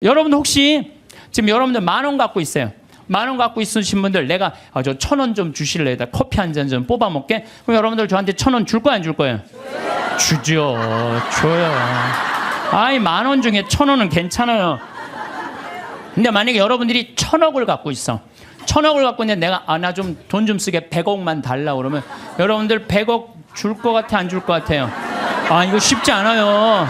여러분 혹시 지금 여러분들 10,000원 갖고 있어요. 10,000원 갖고 있으신 분들 내가 저 1,000원 좀 주실래요? 커피 한 잔 좀 뽑아 먹게? 그럼 여러분들 저한테 1,000원 줄 거야 안 줄 거예요? 주죠. 줘요. 아이 10,000원 중에 1,000원은 괜찮아요. 근데 만약에 여러분들이 1,000억을 갖고 있어. 1,000억을 갖고 있는데 내가 나 좀 돈 좀 쓰게 100억만 달라 그러면 여러분들 100억 줄 것 같아 안 줄 것 같아요? 아 이거 쉽지 않아요.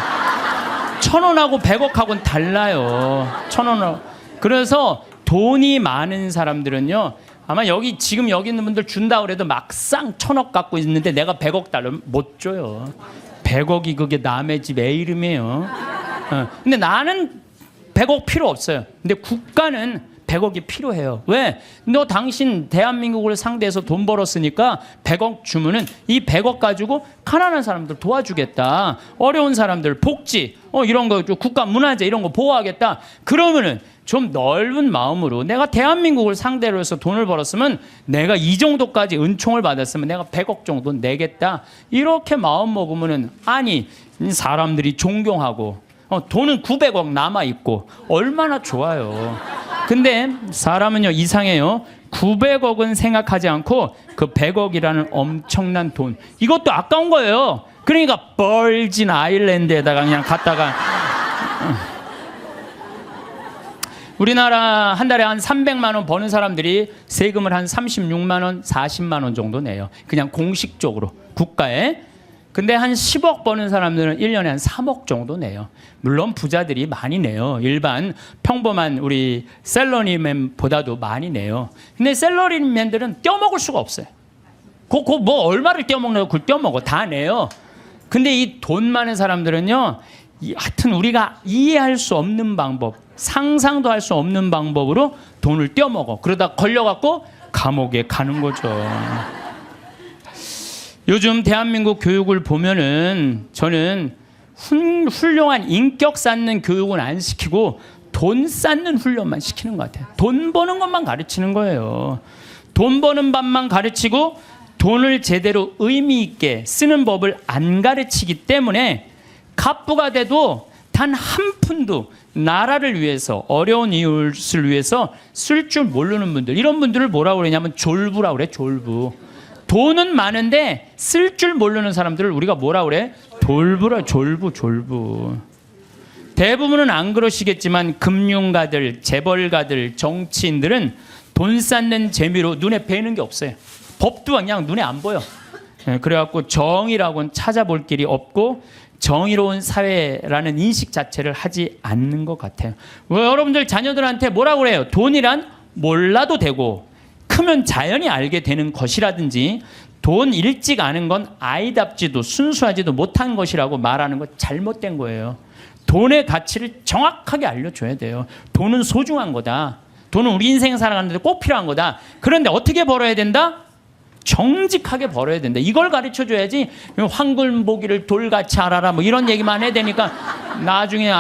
1,000원하고 100억하고는 달라요. 1,000원하고. 그래서 돈이 많은 사람들은요. 아마 지금 여기 있는 분들 준다 그래도 막상 1,000억 갖고 있는데 내가 100억 달라면 못 줘요. 100억이 그게 남의 집 애 이름이에요. 근데 나는 100억 필요 없어요. 근데 국가는 100억이 필요해요. 왜? 너 당신 대한민국을 상대해서 돈 벌었으니까 100억 주면은 이 100억 가지고 가난한 사람들 도와주겠다. 어려운 사람들 복지 이런 거 국가 문화재 이런 거 보호하겠다. 그러면은 좀 넓은 마음으로 내가 대한민국을 상대로 해서 돈을 벌었으면 내가 이 정도까지 은총을 받았으면 내가 100억 정도 내겠다. 이렇게 마음 먹으면은 아니 사람들이 존경하고 돈은 900억 남아있고 얼마나 좋아요. 근데 사람은요 이상해요. 900억은 생각하지 않고 그 100억이라는 엄청난 돈 이것도 아까운 거예요. 그러니까 벌진 아일랜드에다가 그냥 갔다가 우리나라 한 달에 한 300만 원 버는 사람들이 세금을 한 36만 원, 40만 원 정도 내요. 그냥 공식적으로 국가에. 근데 한 10억 버는 사람들은 1년에 한 3억 정도 내요. 물론 부자들이 많이 내요. 일반 평범한 우리 셀러리맨보다도 많이 내요. 근데 셀러리맨들은 떼어먹을 수가 없어요. 뭐 얼마를 떼어먹나요? 그걸 떼어먹어. 다 내요. 근데 이 돈 많은 사람들은요. 하여튼 우리가 이해할 수 없는 방법, 상상도 할 수 없는 방법으로 돈을 떼어먹어. 그러다 걸려갖고 감옥에 가는 거죠. 요즘 대한민국 교육을 보면은 저는 훌륭한 인격 쌓는 교육은 안 시키고 돈 쌓는 훈련만 시키는 것 같아요. 돈 버는 것만 가르치는 거예요. 돈 버는 법만 가르치고 돈을 제대로 의미 있게 쓰는 법을 안 가르치기 때문에 갑부가 돼도 단 한 푼도 나라를 위해서 어려운 이웃을 위해서 쓸 줄 모르는 분들 이런 분들을 뭐라고 그러냐면 졸부라고 그래. 졸부. 돈은 많은데 쓸 줄 모르는 사람들을 우리가 뭐라 그래? 졸부라. 졸부. 대부분은 안 그러시겠지만 금융가들, 재벌가들, 정치인들은 돈 쌓는 재미로 눈에 뵈는 게 없어요. 법도 그냥 눈에 안 보여. 그래갖고 정의라고는 찾아볼 길이 없고 정의로운 사회라는 인식 자체를 하지 않는 것 같아요. 여러분들 자녀들한테 뭐라고 그래요? 돈이란 몰라도 되고 크면 자연히 알게 되는 것이라든지 돈 일찍 아는 건 아이답지도 순수하지도 못한 것이라고 말하는 거 잘못된 거예요. 돈의 가치를 정확하게 알려줘야 돼요. 돈은 소중한 거다. 돈은 우리 인생 살아가는데 꼭 필요한 거다. 그런데 어떻게 벌어야 된다? 정직하게 벌어야 된다. 이걸 가르쳐줘야지 황금보기를 돌같이 알아라 뭐 이런 얘기만 해야 되니까 나중에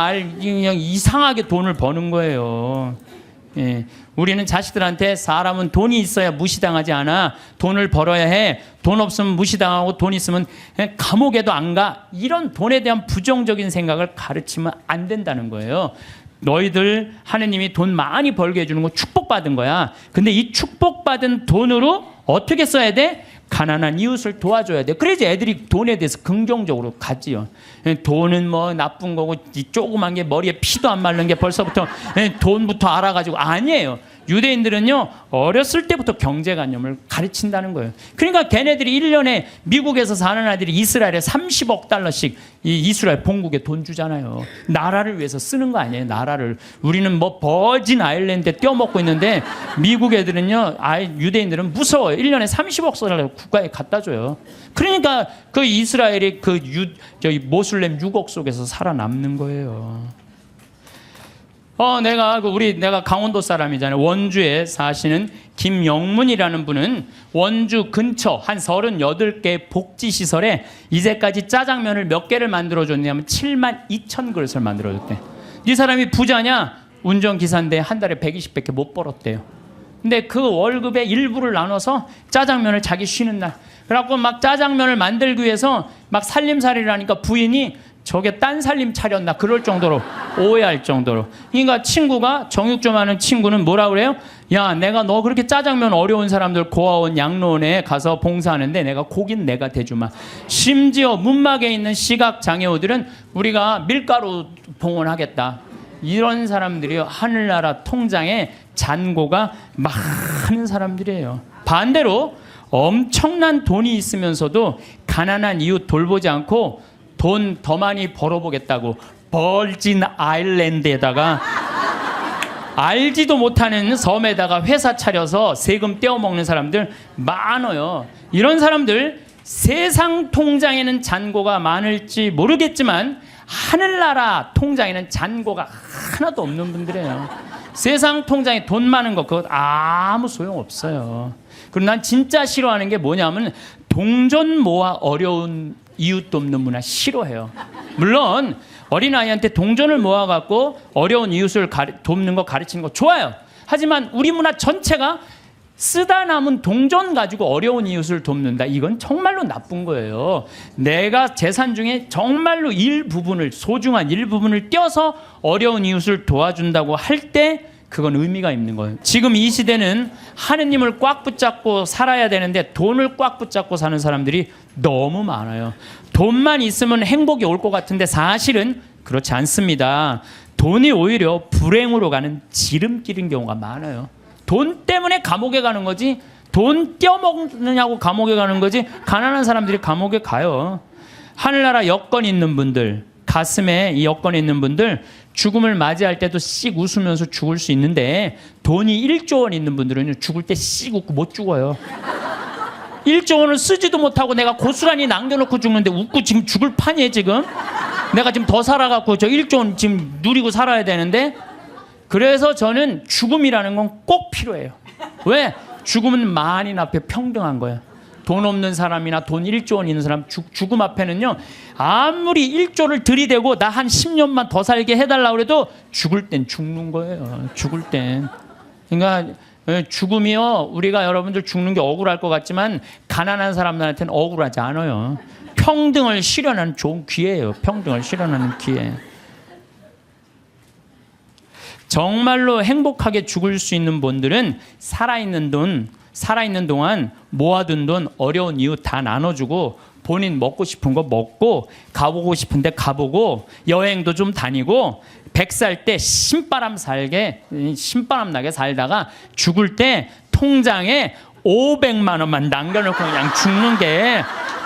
그냥 이상하게 돈을 버는 거예요. 예. 우리는 자식들한테 사람은 돈이 있어야 무시당하지 않아. 돈을 벌어야 해. 돈 없으면 무시당하고 돈 있으면 감옥에도 안 가. 이런 돈에 대한 부정적인 생각을 가르치면 안 된다는 거예요. 너희들 하느님이 돈 많이 벌게 해주는 거 축복받은 거야. 근데 이 축복받은 돈으로 어떻게 써야 돼? 가난한 이웃을 도와줘야 돼. 그래야지 애들이 돈에 대해서 긍정적으로 가지요. 돈은 뭐 나쁜 거고 이 조그만 게 머리에 피도 안 마른 게 벌써부터 돈부터 알아가지고 아니에요. 유대인들은요 어렸을 때부터 경제관념을 가르친다는 거예요. 그러니까 걔네들이 1년에 미국에서 사는 아들이 이스라엘에 30억 달러씩 이 이스라엘 본국에 돈 주잖아요. 나라를 위해서 쓰는 거 아니에요. 나라를. 우리는 뭐 버진 아일랜드에 떼어먹고 있는데 미국 애들은요 유대인들은 무서워요. 1년에 30억 달러 국가에 갖다 줘요. 그러니까 그 이스라엘이 저기 모슬렘 유곡 속에서 살아남는 거예요. 내가 강원도 사람이잖아요. 원주에 사시는 김영문이라는 분은 원주 근처 한 38개 복지시설에 이제까지 짜장면을 몇 개를 만들어줬냐면 72,000그릇을 만들어줬대. 이 사람이 부자냐? 운전기사인데 한 달에 120밖에 못 벌었대요. 근데 그 월급의 일부를 나눠서 짜장면을 자기 쉬는 날. 그래갖고 막 짜장면을 만들기 위해서 막 살림살이를 하니까 부인이 저게 딴 살림 차렸나 그럴 정도로 오해할 정도로. 그러니까 친구가 정육 좀 하는 친구는 뭐라 그래요? 야, 내가 너 그렇게 짜장면 어려운 사람들 고아원 양로원에 가서 봉사하는데 내가 고기는 내가 대주마. 심지어 문막에 있는 시각장애우들은 우리가 밀가루 봉헌하겠다. 이런 사람들이 하늘나라 통장에 잔고가 많은 사람들이에요. 반대로 엄청난 돈이 있으면서도 가난한 이웃 돌보지 않고 돈 더 많이 벌어보겠다고 벌진 아일랜드에다가 알지도 못하는 섬에다가 회사 차려서 세금 떼어먹는 사람들 많아요. 이런 사람들 세상 통장에는 잔고가 많을지 모르겠지만 하늘나라 통장에는 잔고가 하나도 없는 분들이에요. 세상 통장에 돈 많은 거 그거 아무 소용없어요. 그리고 난 진짜 싫어하는 게 뭐냐면 동전 모아 어려운 이웃 돕는 문화 싫어해요. 물론 어린아이한테 동전을 모아갖고 어려운 이웃을 돕는 거 가르치는 거 좋아요. 하지만 우리 문화 전체가 쓰다 남은 동전 가지고 어려운 이웃을 돕는다. 이건 정말로 나쁜 거예요. 내가 재산 중에 정말로 일부분을, 소중한 일부분을 떼어서 어려운 이웃을 도와준다고 할 때 그건 의미가 있는 거예요. 지금 이 시대는 하느님을 꽉 붙잡고 살아야 되는데 돈을 꽉 붙잡고 사는 사람들이 너무 많아요. 돈만 있으면 행복이 올 것 같은데 사실은 그렇지 않습니다. 돈이 오히려 불행으로 가는 지름길인 경우가 많아요. 돈 때문에 감옥에 가는 거지, 돈 떼어먹느냐고 감옥에 가는 거지, 가난한 사람들이 감옥에 가요. 하늘나라 여건 있는 분들, 가슴에 이 여건이 있는 분들 죽음을 맞이할 때도 씩 웃으면서 죽을 수 있는데 돈이 1조 원 있는 분들은 죽을 때 씩 웃고 못 죽어요. 1조 원을 쓰지도 못하고 내가 고스란히 남겨놓고 죽는데 웃고 지금 죽을 판이에요. 지금 내가 지금 더 살아갖고 저 1조 원 지금 누리고 살아야 되는데. 그래서 저는 죽음이라는 건 꼭 필요해요. 왜? 죽음은 만인 앞에 평등한 거예요. 돈 없는 사람이나 돈 1조 원 있는 사람 죽음 앞에는요, 아무리 1조를 들이대고 나 한 10년만 더 살게 해달라고 해도 죽을 땐 죽는 거예요. 죽을 땐. 그러니까 죽음이요, 우리가 여러분들 죽는 게 억울할 것 같지만 가난한 사람들한테는 억울하지 않아요. 평등을 실현하는 좋은 기회예요. 평등을 실현하는 기회. 정말로 행복하게 죽을 수 있는 분들은 살아있는 동안 모아둔 돈 어려운 이웃 다 나눠주고 본인 먹고 싶은 거 먹고 가보고 싶은데 가보고 여행도 좀 다니고 100살 때 신바람 나게 살다가 죽을 때 통장에 500만 원만 남겨놓고 그냥 죽는 게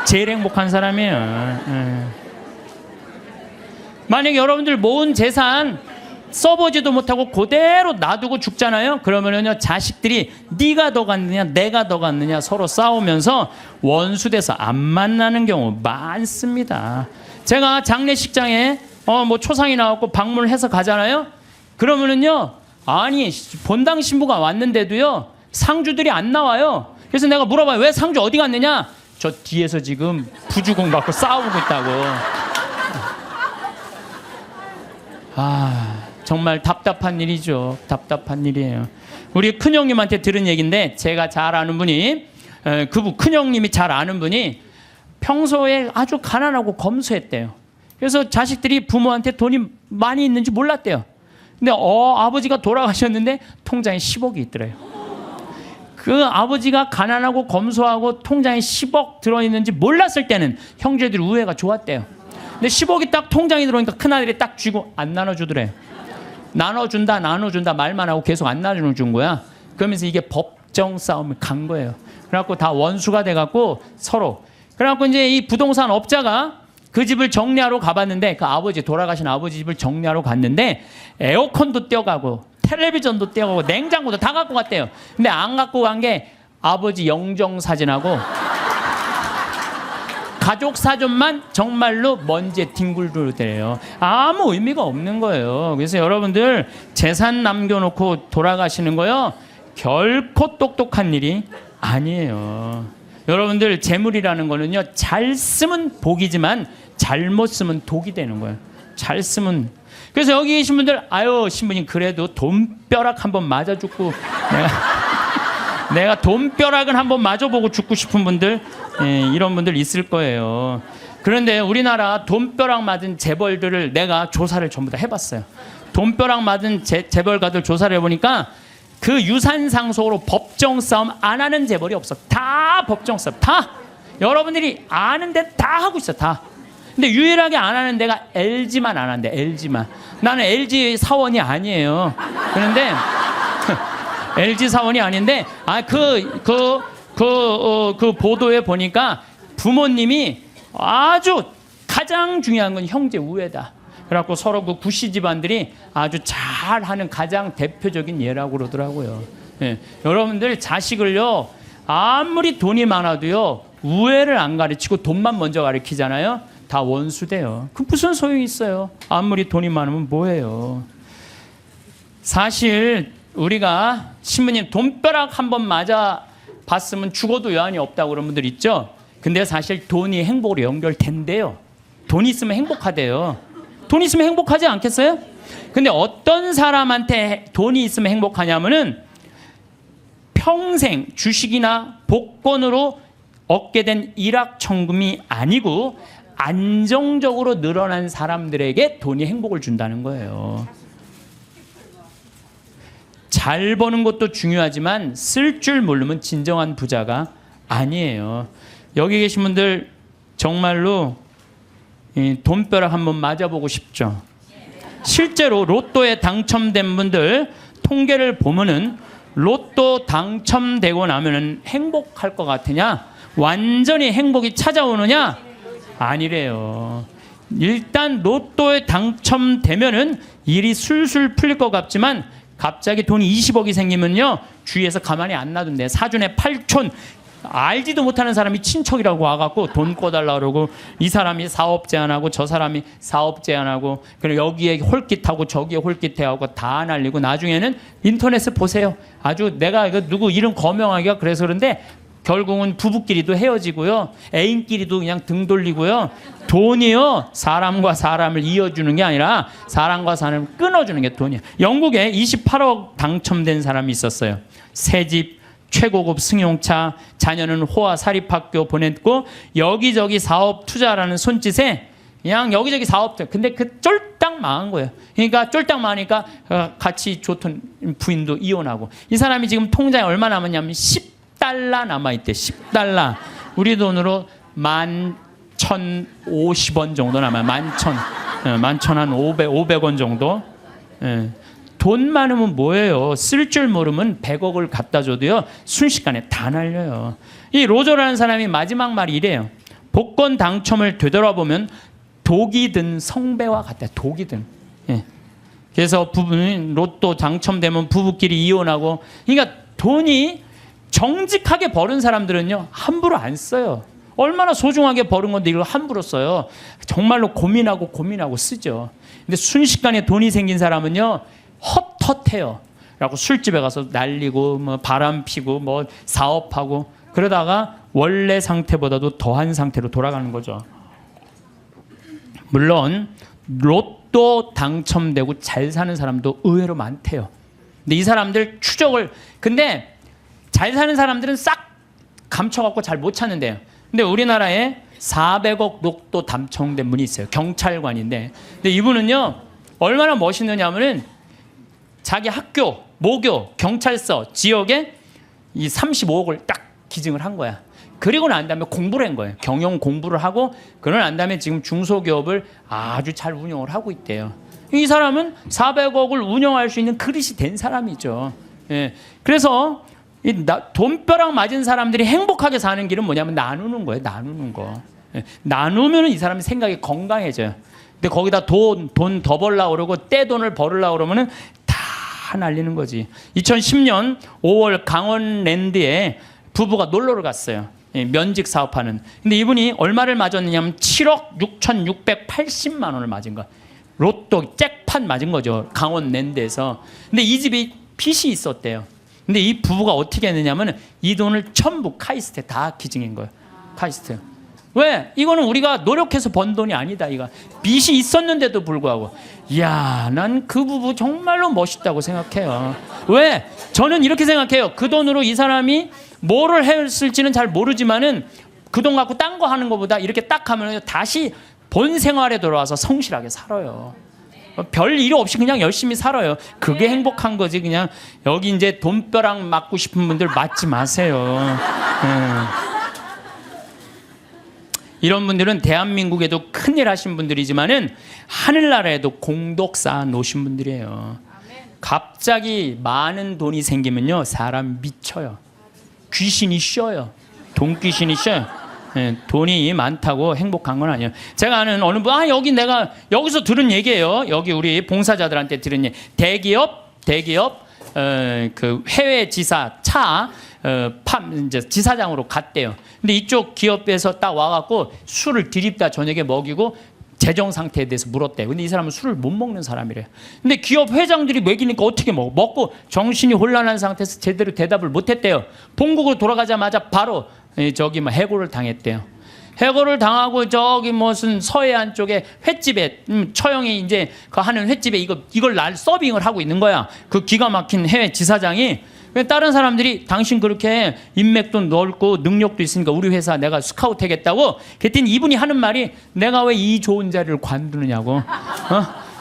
제일 행복한 사람이에요. 만약에 여러분들 모은 재산 써보지도 못하고 그대로 놔두고 죽잖아요. 그러면은요, 자식들이 네가 더 갔느냐 내가 더 갔느냐 서로 싸우면서 원수돼서 안 만나는 경우 많습니다. 제가 장례식장에 뭐 초상이 나왔고 방문을 해서 가잖아요. 그러면은요, 아니 본당 신부가 왔는데도요 상주들이 안 나와요. 그래서 내가 물어봐요. 왜 상주 어디 갔느냐? 저 뒤에서 지금 부주공 갖고 싸우고 있다고. 정말 답답한 일이죠. 답답한 일이에요. 우리 큰형님한테 들은 얘기인데, 제가 잘 아는 분이, 큰형님이 잘 아는 분이 평소에 아주 가난하고 검소했대요. 그래서 자식들이 부모한테 돈이 많이 있는지 몰랐대요. 근데 아버지가 돌아가셨는데 통장에 10억이 있더래요. 그 아버지가 가난하고 검소하고 통장에 10억 들어있는지 몰랐을 때는 형제들이 우애가 좋았대요. 근데 10억이 딱 통장에 들어오니까 큰아들이 딱 쥐고 안 나눠주더래요. 나눠준다 말만 하고 계속 안 나눠준 거야. 그러면서 이게 법정 싸움을 간 거예요. 그래갖고 다 원수가 돼갖고 서로. 그래갖고 이제 이 부동산 업자가 그 집을 정리하러 가봤는데, 그 돌아가신 아버지 집을 정리하러 갔는데 에어컨도 떼어가고 텔레비전도 떼어가고 냉장고도 다 갖고 갔대요. 근데 안 갖고 간 게 아버지 영정사진하고 가족 사전만 정말로 먼지에 뒹굴더래요. 아무 의미가 없는 거예요. 그래서 여러분들 재산 남겨놓고 돌아가시는 거요, 결코 똑똑한 일이 아니에요. 여러분들 재물이라는 거는요, 잘 쓰면 복이지만 잘못 쓰면 독이 되는 거예요. 잘 쓰면. 그래서 여기 계신 분들, 아유 신부님 그래도 돈벼락 한번 맞아 죽고 내가 돈벼락은 한번 맞아보고 죽고 싶은 분들, 이런 분들 있을 거예요. 그런데 우리나라 돈벼락 맞은 재벌들을 내가 조사를 전부 다 해봤어요. 돈벼락 맞은 재벌가들 조사를 해보니까 그 유산 상속으로 법정 싸움 안 하는 재벌이 없어. 다 법정 싸움. 다. 여러분들이 아는데 다 하고 있어. 다. 근데 유일하게 안 하는 데가 LG만 안 한대. LG만. 나는 LG 사원이 아니에요. 그런데 LG 사원이 아닌데 그 보도에 보니까 부모님이 아주 가장 중요한 건 형제 우애다. 그래갖고 서로 그 구씨 집안들이 아주 잘하는 가장 대표적인 예라고 그러더라고요. 예. 여러분들 자식을요 아무리 돈이 많아도요 우애를 안 가르치고 돈만 먼저 가르치잖아요. 다 원수돼요. 그 무슨 소용이 있어요. 아무리 돈이 많으면 뭐해요. 사실 우리가 신부님 돈벼락 한번 맞아 봤으면 죽어도 여한이 없다고 그런 분들 있죠. 근데 사실 돈이 행복으로 연결된대요. 돈이 있으면 행복하대요. 돈 있으면 행복하지 않겠어요? 근데 어떤 사람한테 돈이 있으면 행복하냐면은 평생 주식이나 복권으로 얻게 된 일확천금이 아니고 안정적으로 늘어난 사람들에게 돈이 행복을 준다는 거예요. 잘 버는 것도 중요하지만 쓸 줄 모르면 진정한 부자가 아니에요. 여기 계신 분들 정말로 돈벼락 한번 맞아보고 싶죠. 실제로 로또에 당첨된 분들 통계를 보면은 로또 당첨되고 나면은 행복할 것 같으냐? 완전히 행복이 찾아오느냐? 아니래요. 일단 로또에 당첨되면은 일이 술술 풀릴 것 같지만 갑자기 돈이 20억이 생기면요 주위에서 가만히 안 놔둔대. 사촌에 8촌 알지도 못하는 사람이 친척이라고 와갖고 돈 꿔달라 그러고 이 사람이 사업 제안하고 저 사람이 사업 제안하고 그리고 여기에 홀깃하고 저기에 홀깃해하고 다 날리고 나중에는 인터넷에 보세요. 아주 내가 이거 누구 이름 거명하기가 그래서 그런데 결국은 부부끼리도 헤어지고요. 애인끼리도 그냥 등 돌리고요. 돈이요 사람과 사람을 이어주는 게 아니라 사람과 사람을 끊어주는 게 돈이에요. 영국에 28억 당첨된 사람이 있었어요. 새집 최고급 승용차, 자녀는 호화 사립학교 보냈고 여기저기 사업 투자라는 손짓에 그냥 여기저기 사업. 근데 그 쫄딱 망한 거예요. 그러니까 쫄딱 망하니까 같이 좋던 부인도 이혼하고 이 사람이 지금 통장에 얼마 남았냐면 10달러 남아있대. 10달러. 우리 돈으로 11,050원 정도 남아요. 11,000 한 500원 정도. 예. 돈 많으면 뭐예요? 쓸 줄 모르면 100억을 갖다 줘도요 순식간에 다 날려요. 이 로저라는 사람이 마지막 말이 이래요. 복권 당첨을 되돌아보면 독이 든 성배와 같다. 독이 든. 예. 그래서 부부는 로또 당첨되면 부부끼리 이혼하고. 그러니까 돈이 정직하게 버는 사람들은요 함부로 안 써요. 얼마나 소중하게 버는 건데 이걸 함부로 써요. 정말로 고민하고 쓰죠. 근데 순식간에 돈이 생긴 사람은요 헛헛해요. 라고 술집에 가서 날리고 뭐 바람 피고 뭐 사업하고 그러다가 원래 상태보다도 더한 상태로 돌아가는 거죠. 물론 로또 당첨되고 잘 사는 사람도 의외로 많대요. 근데 이 사람들 근데 잘 사는 사람들은 싹 감춰갖고 잘 못 찾는데요. 근데 우리나라에 400억 로또 당첨된 분이 있어요. 경찰관인데. 근데 이분은요 얼마나 멋있느냐면은 자기 학교, 모교, 경찰서, 지역에 이 35억을 딱 기증을 한 거야. 그리고 난 다음에 공부를 한 거예요. 경영 공부를 하고 그러고 난 다음에 지금 중소기업을 아주 잘 운영을 하고 있대요. 이 사람은 400억을 운영할 수 있는 그릇이 된 사람이죠. 예. 그래서 돈벼락 맞은 사람들이 행복하게 사는 길은 뭐냐면 나누는 거예요. 나누는 거. 예. 나누면 이 사람의 생각이 건강해져요. 근데 거기다 돈 더 벌려고 그러고 떼돈을 벌으려고 그러면은 다 날리는 거지. 2010년 5월 강원랜드에 부부가 놀러를 갔어요. 면직 사업하는. 근데 이분이 얼마를 맞았느냐면 7억 6,680만 원을 맞은 거야. 로또 잭팟 맞은 거죠. 강원랜드에서. 근데 이 집이 빚이 있었대요. 근데 이 부부가 어떻게 했느냐면 이 돈을 전부 카이스트에 다 기증한 거예요. 카이스트. 왜? 이거는 우리가 노력해서 번 돈이 아니다. 이거 빚이 있었는데도 불구하고. 이야, 난 그 부부 정말로 멋있다고 생각해요. 왜? 저는 이렇게 생각해요. 그 돈으로 이 사람이 뭐를 했을지는 잘 모르지만은 그 돈 갖고 딴 거 하는 것보다 이렇게 딱 하면 다시 본 생활에 돌아와서 성실하게 살아요. 별 일 없이 그냥 열심히 살아요. 그게 행복한 거지. 그냥 여기 이제 돈벼락 맞고 싶은 분들 맞지 마세요. 이런 분들은 대한민국에도 큰일 하신 분들이지만은 하늘나라에도 공덕 쌓아 놓으신 분들이에요. 갑자기 많은 돈이 생기면요, 사람 미쳐요. 귀신이 쉬어요. 돈 귀신이 쉬어요. 돈이 많다고 행복한 건 아니에요. 제가 아는 어느 분, 여기 내가 여기서 들은 얘기예요. 여기 우리 봉사자들한테 들은 얘기. 대기업 그 해외 지사 이제 지사장으로 갔대요. 근데 이쪽 기업에서 딱 와갖고 술을 들이다 저녁에 먹이고 재정 상태에 대해서 물었대요. 근데 이 사람은 술을 못 먹는 사람이래요. 근데 기업 회장들이 먹이니까 어떻게 먹고 정신이 혼란한 상태에서 제대로 대답을 못했대요. 본국으로 돌아가자마자 바로 저기 해고를 당했대요. 해고를 당하고 저기 무슨 서해안 쪽에 횟집에 처형이 이제 그 하는 횟집에 이걸 날 서빙을 하고 있는 거야. 그 기가 막힌 해외 지사장이. 다른 사람들이 당신 그렇게 인맥도 넓고 능력도 있으니까 우리 회사 내가 스카우트 하겠다고. 그랬더니 이분이 하는 말이 내가 왜 이 좋은 자리를 관두느냐고.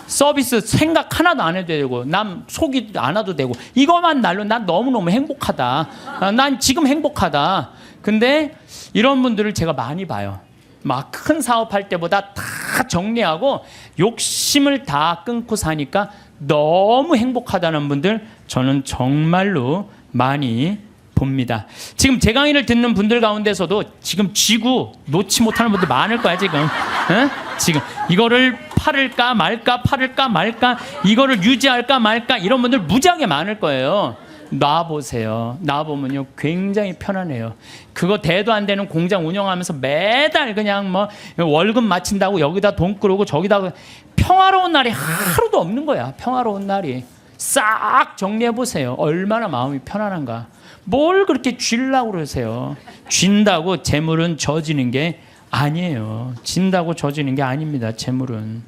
서비스 생각 하나도 안 해도 되고 남 속이 안 와도 되고 이것만 날로 난 너무너무 행복하다. 난 지금 행복하다. 근데 이런 분들을 제가 많이 봐요. 막 큰 사업할 때보다 다 정리하고 욕심을 다 끊고 사니까 너무 행복하다는 분들 저는 정말로 많이 봅니다. 지금 제 강의를 듣는 분들 가운데서도 지금 쥐고 놓지 못하는 분들 많을 거야 지금. 지금 이거를 팔을까 말까 이거를 유지할까 말까 이런 분들 무지하게 많을 거예요. 놔보세요. 놔보면요 굉장히 편안해요. 그거 대도 안 되는 공장 운영하면서 매달 그냥 뭐 월급 마친다고 여기다 돈 끌고 저기다 평화로운 날이 하루도 없는 거야. 평화로운 날이. 싹 정리해보세요. 얼마나 마음이 편안한가. 뭘 그렇게 쥐려고 그러세요. 쥔다고 재물은 져지는 게 아니에요. 진다고 져지는 게 아닙니다. 재물은.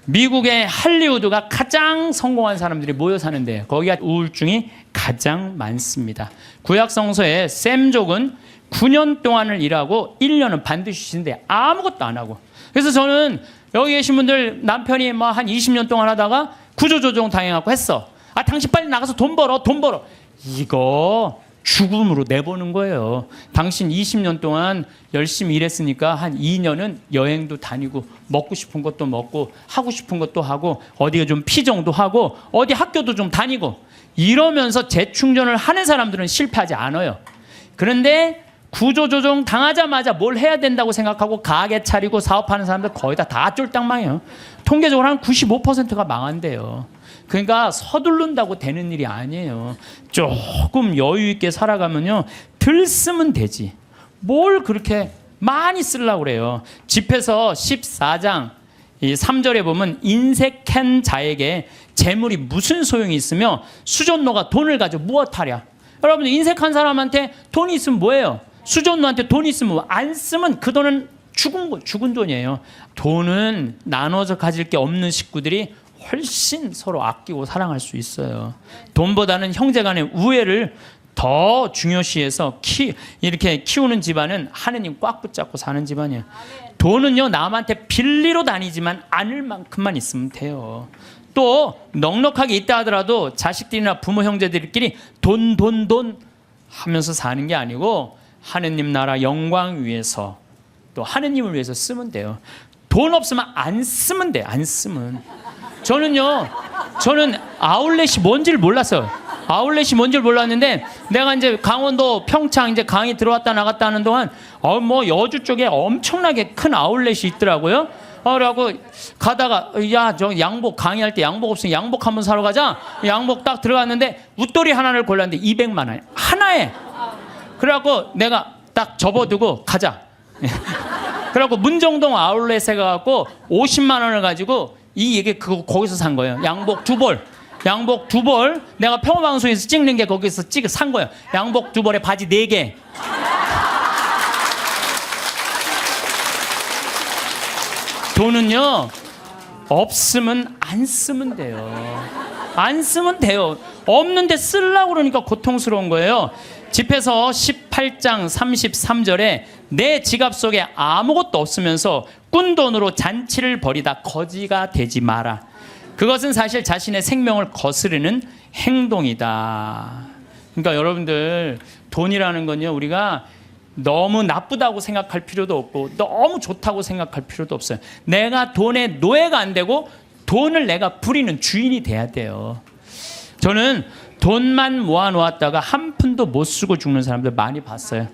미국의 할리우드가 가장 성공한 사람들이 모여 사는데 거기가 우울증이 가장 많습니다. 구약 성서에 샘족은 9년 동안을 일하고 1년은 반드시 쉰대. 아무것도 안 하고. 그래서 저는 여기 계신 분들 남편이 뭐 한 20년 동안 하다가 구조조정 당해갖고 했어. 당신 빨리 나가서 돈 벌어. 이거 죽음으로 내보는 거예요. 당신 20년 동안 열심히 일했으니까 한 2년은 여행도 다니고 먹고 싶은 것도 먹고 하고 싶은 것도 하고 어디에 좀 피정도 하고 어디 학교도 좀 다니고 이러면서 재충전을 하는 사람들은 실패하지 않아요. 그런데 구조조정 당하자마자 뭘 해야 된다고 생각하고 가게 차리고 사업하는 사람들 거의 다 쫄딱 망해요. 통계적으로 한 95%가 망한대요. 그러니까 서두른다고 되는 일이 아니에요. 조금 여유 있게 살아가면요 덜 쓰면 되지. 뭘 그렇게 많이 쓰려고 그래요. 집에서 14장 3절에 보면 인색한 자에게 재물이 무슨 소용이 있으며 수존노가 돈을 가지고 무엇하랴. 여러분 인색한 사람한테 돈이 있으면 뭐예요? 수존노한테 돈이 있으면 안 쓰면 그 돈은 죽은 돈이에요. 돈은 나눠서 가질 게 없는 식구들이 훨씬 서로 아끼고 사랑할 수 있어요. 돈보다는 형제간의 우애를 더 중요시해서 이렇게 키우는 집안은 하느님 꽉 붙잡고 사는 집안이에요. 돈은요 남한테 빌리러 다니지만 않을 만큼만 있으면 돼요. 또 넉넉하게 있다 하더라도 자식들이나 부모 형제들끼리 돈 하면서 사는 게 아니고 하느님 나라 영광 위해서 또 하느님을 위해서 쓰면 돼요. 돈 없으면 안 쓰면 돼. 안 쓰면. 저는 아울렛이 뭔지를 몰랐어요. 아울렛이 뭔지를 몰랐는데 내가 이제 강원도 평창 이제 강의 들어왔다 나갔다 하는 동안 뭐 여주 쪽에 엄청나게 큰 아울렛이 있더라고요. 그러고 가다가 저 양복 강의할 때 양복 없으면 양복 한번 사러 가자. 양복 딱 들어갔는데 웃돌이 하나를 골랐는데 200만 원 하나에. 그래갖고 내가 딱 접어두고 가자. 그래갖고 문정동 아울렛에 가갖고 50만 원을 가지고 이게 거기서 산 거예요. 양복 두 벌. 내가 평화방송에서 찍는 게 거기서 산 거예요. 양복 두 벌에 바지 4개. 돈은요 없으면 안 쓰면 돼요. 안 쓰면 돼요. 없는데 쓰려고 그러니까 고통스러운 거예요. 집에서 18장 33절에 내 지갑 속에 아무것도 없으면서 꾼 돈으로 잔치를 벌이다 거지가 되지 마라. 그것은 사실 자신의 생명을 거스르는 행동이다. 그러니까 여러분들, 돈이라는 건요, 우리가 너무 나쁘다고 생각할 필요도 없고 너무 좋다고 생각할 필요도 없어요. 내가 돈의 노예가 안 되고 돈을 내가 부리는 주인이 돼야 돼요. 저는 돈만 모아놓았다가 한 푼도 못 쓰고 죽는 사람들 많이 봤어요.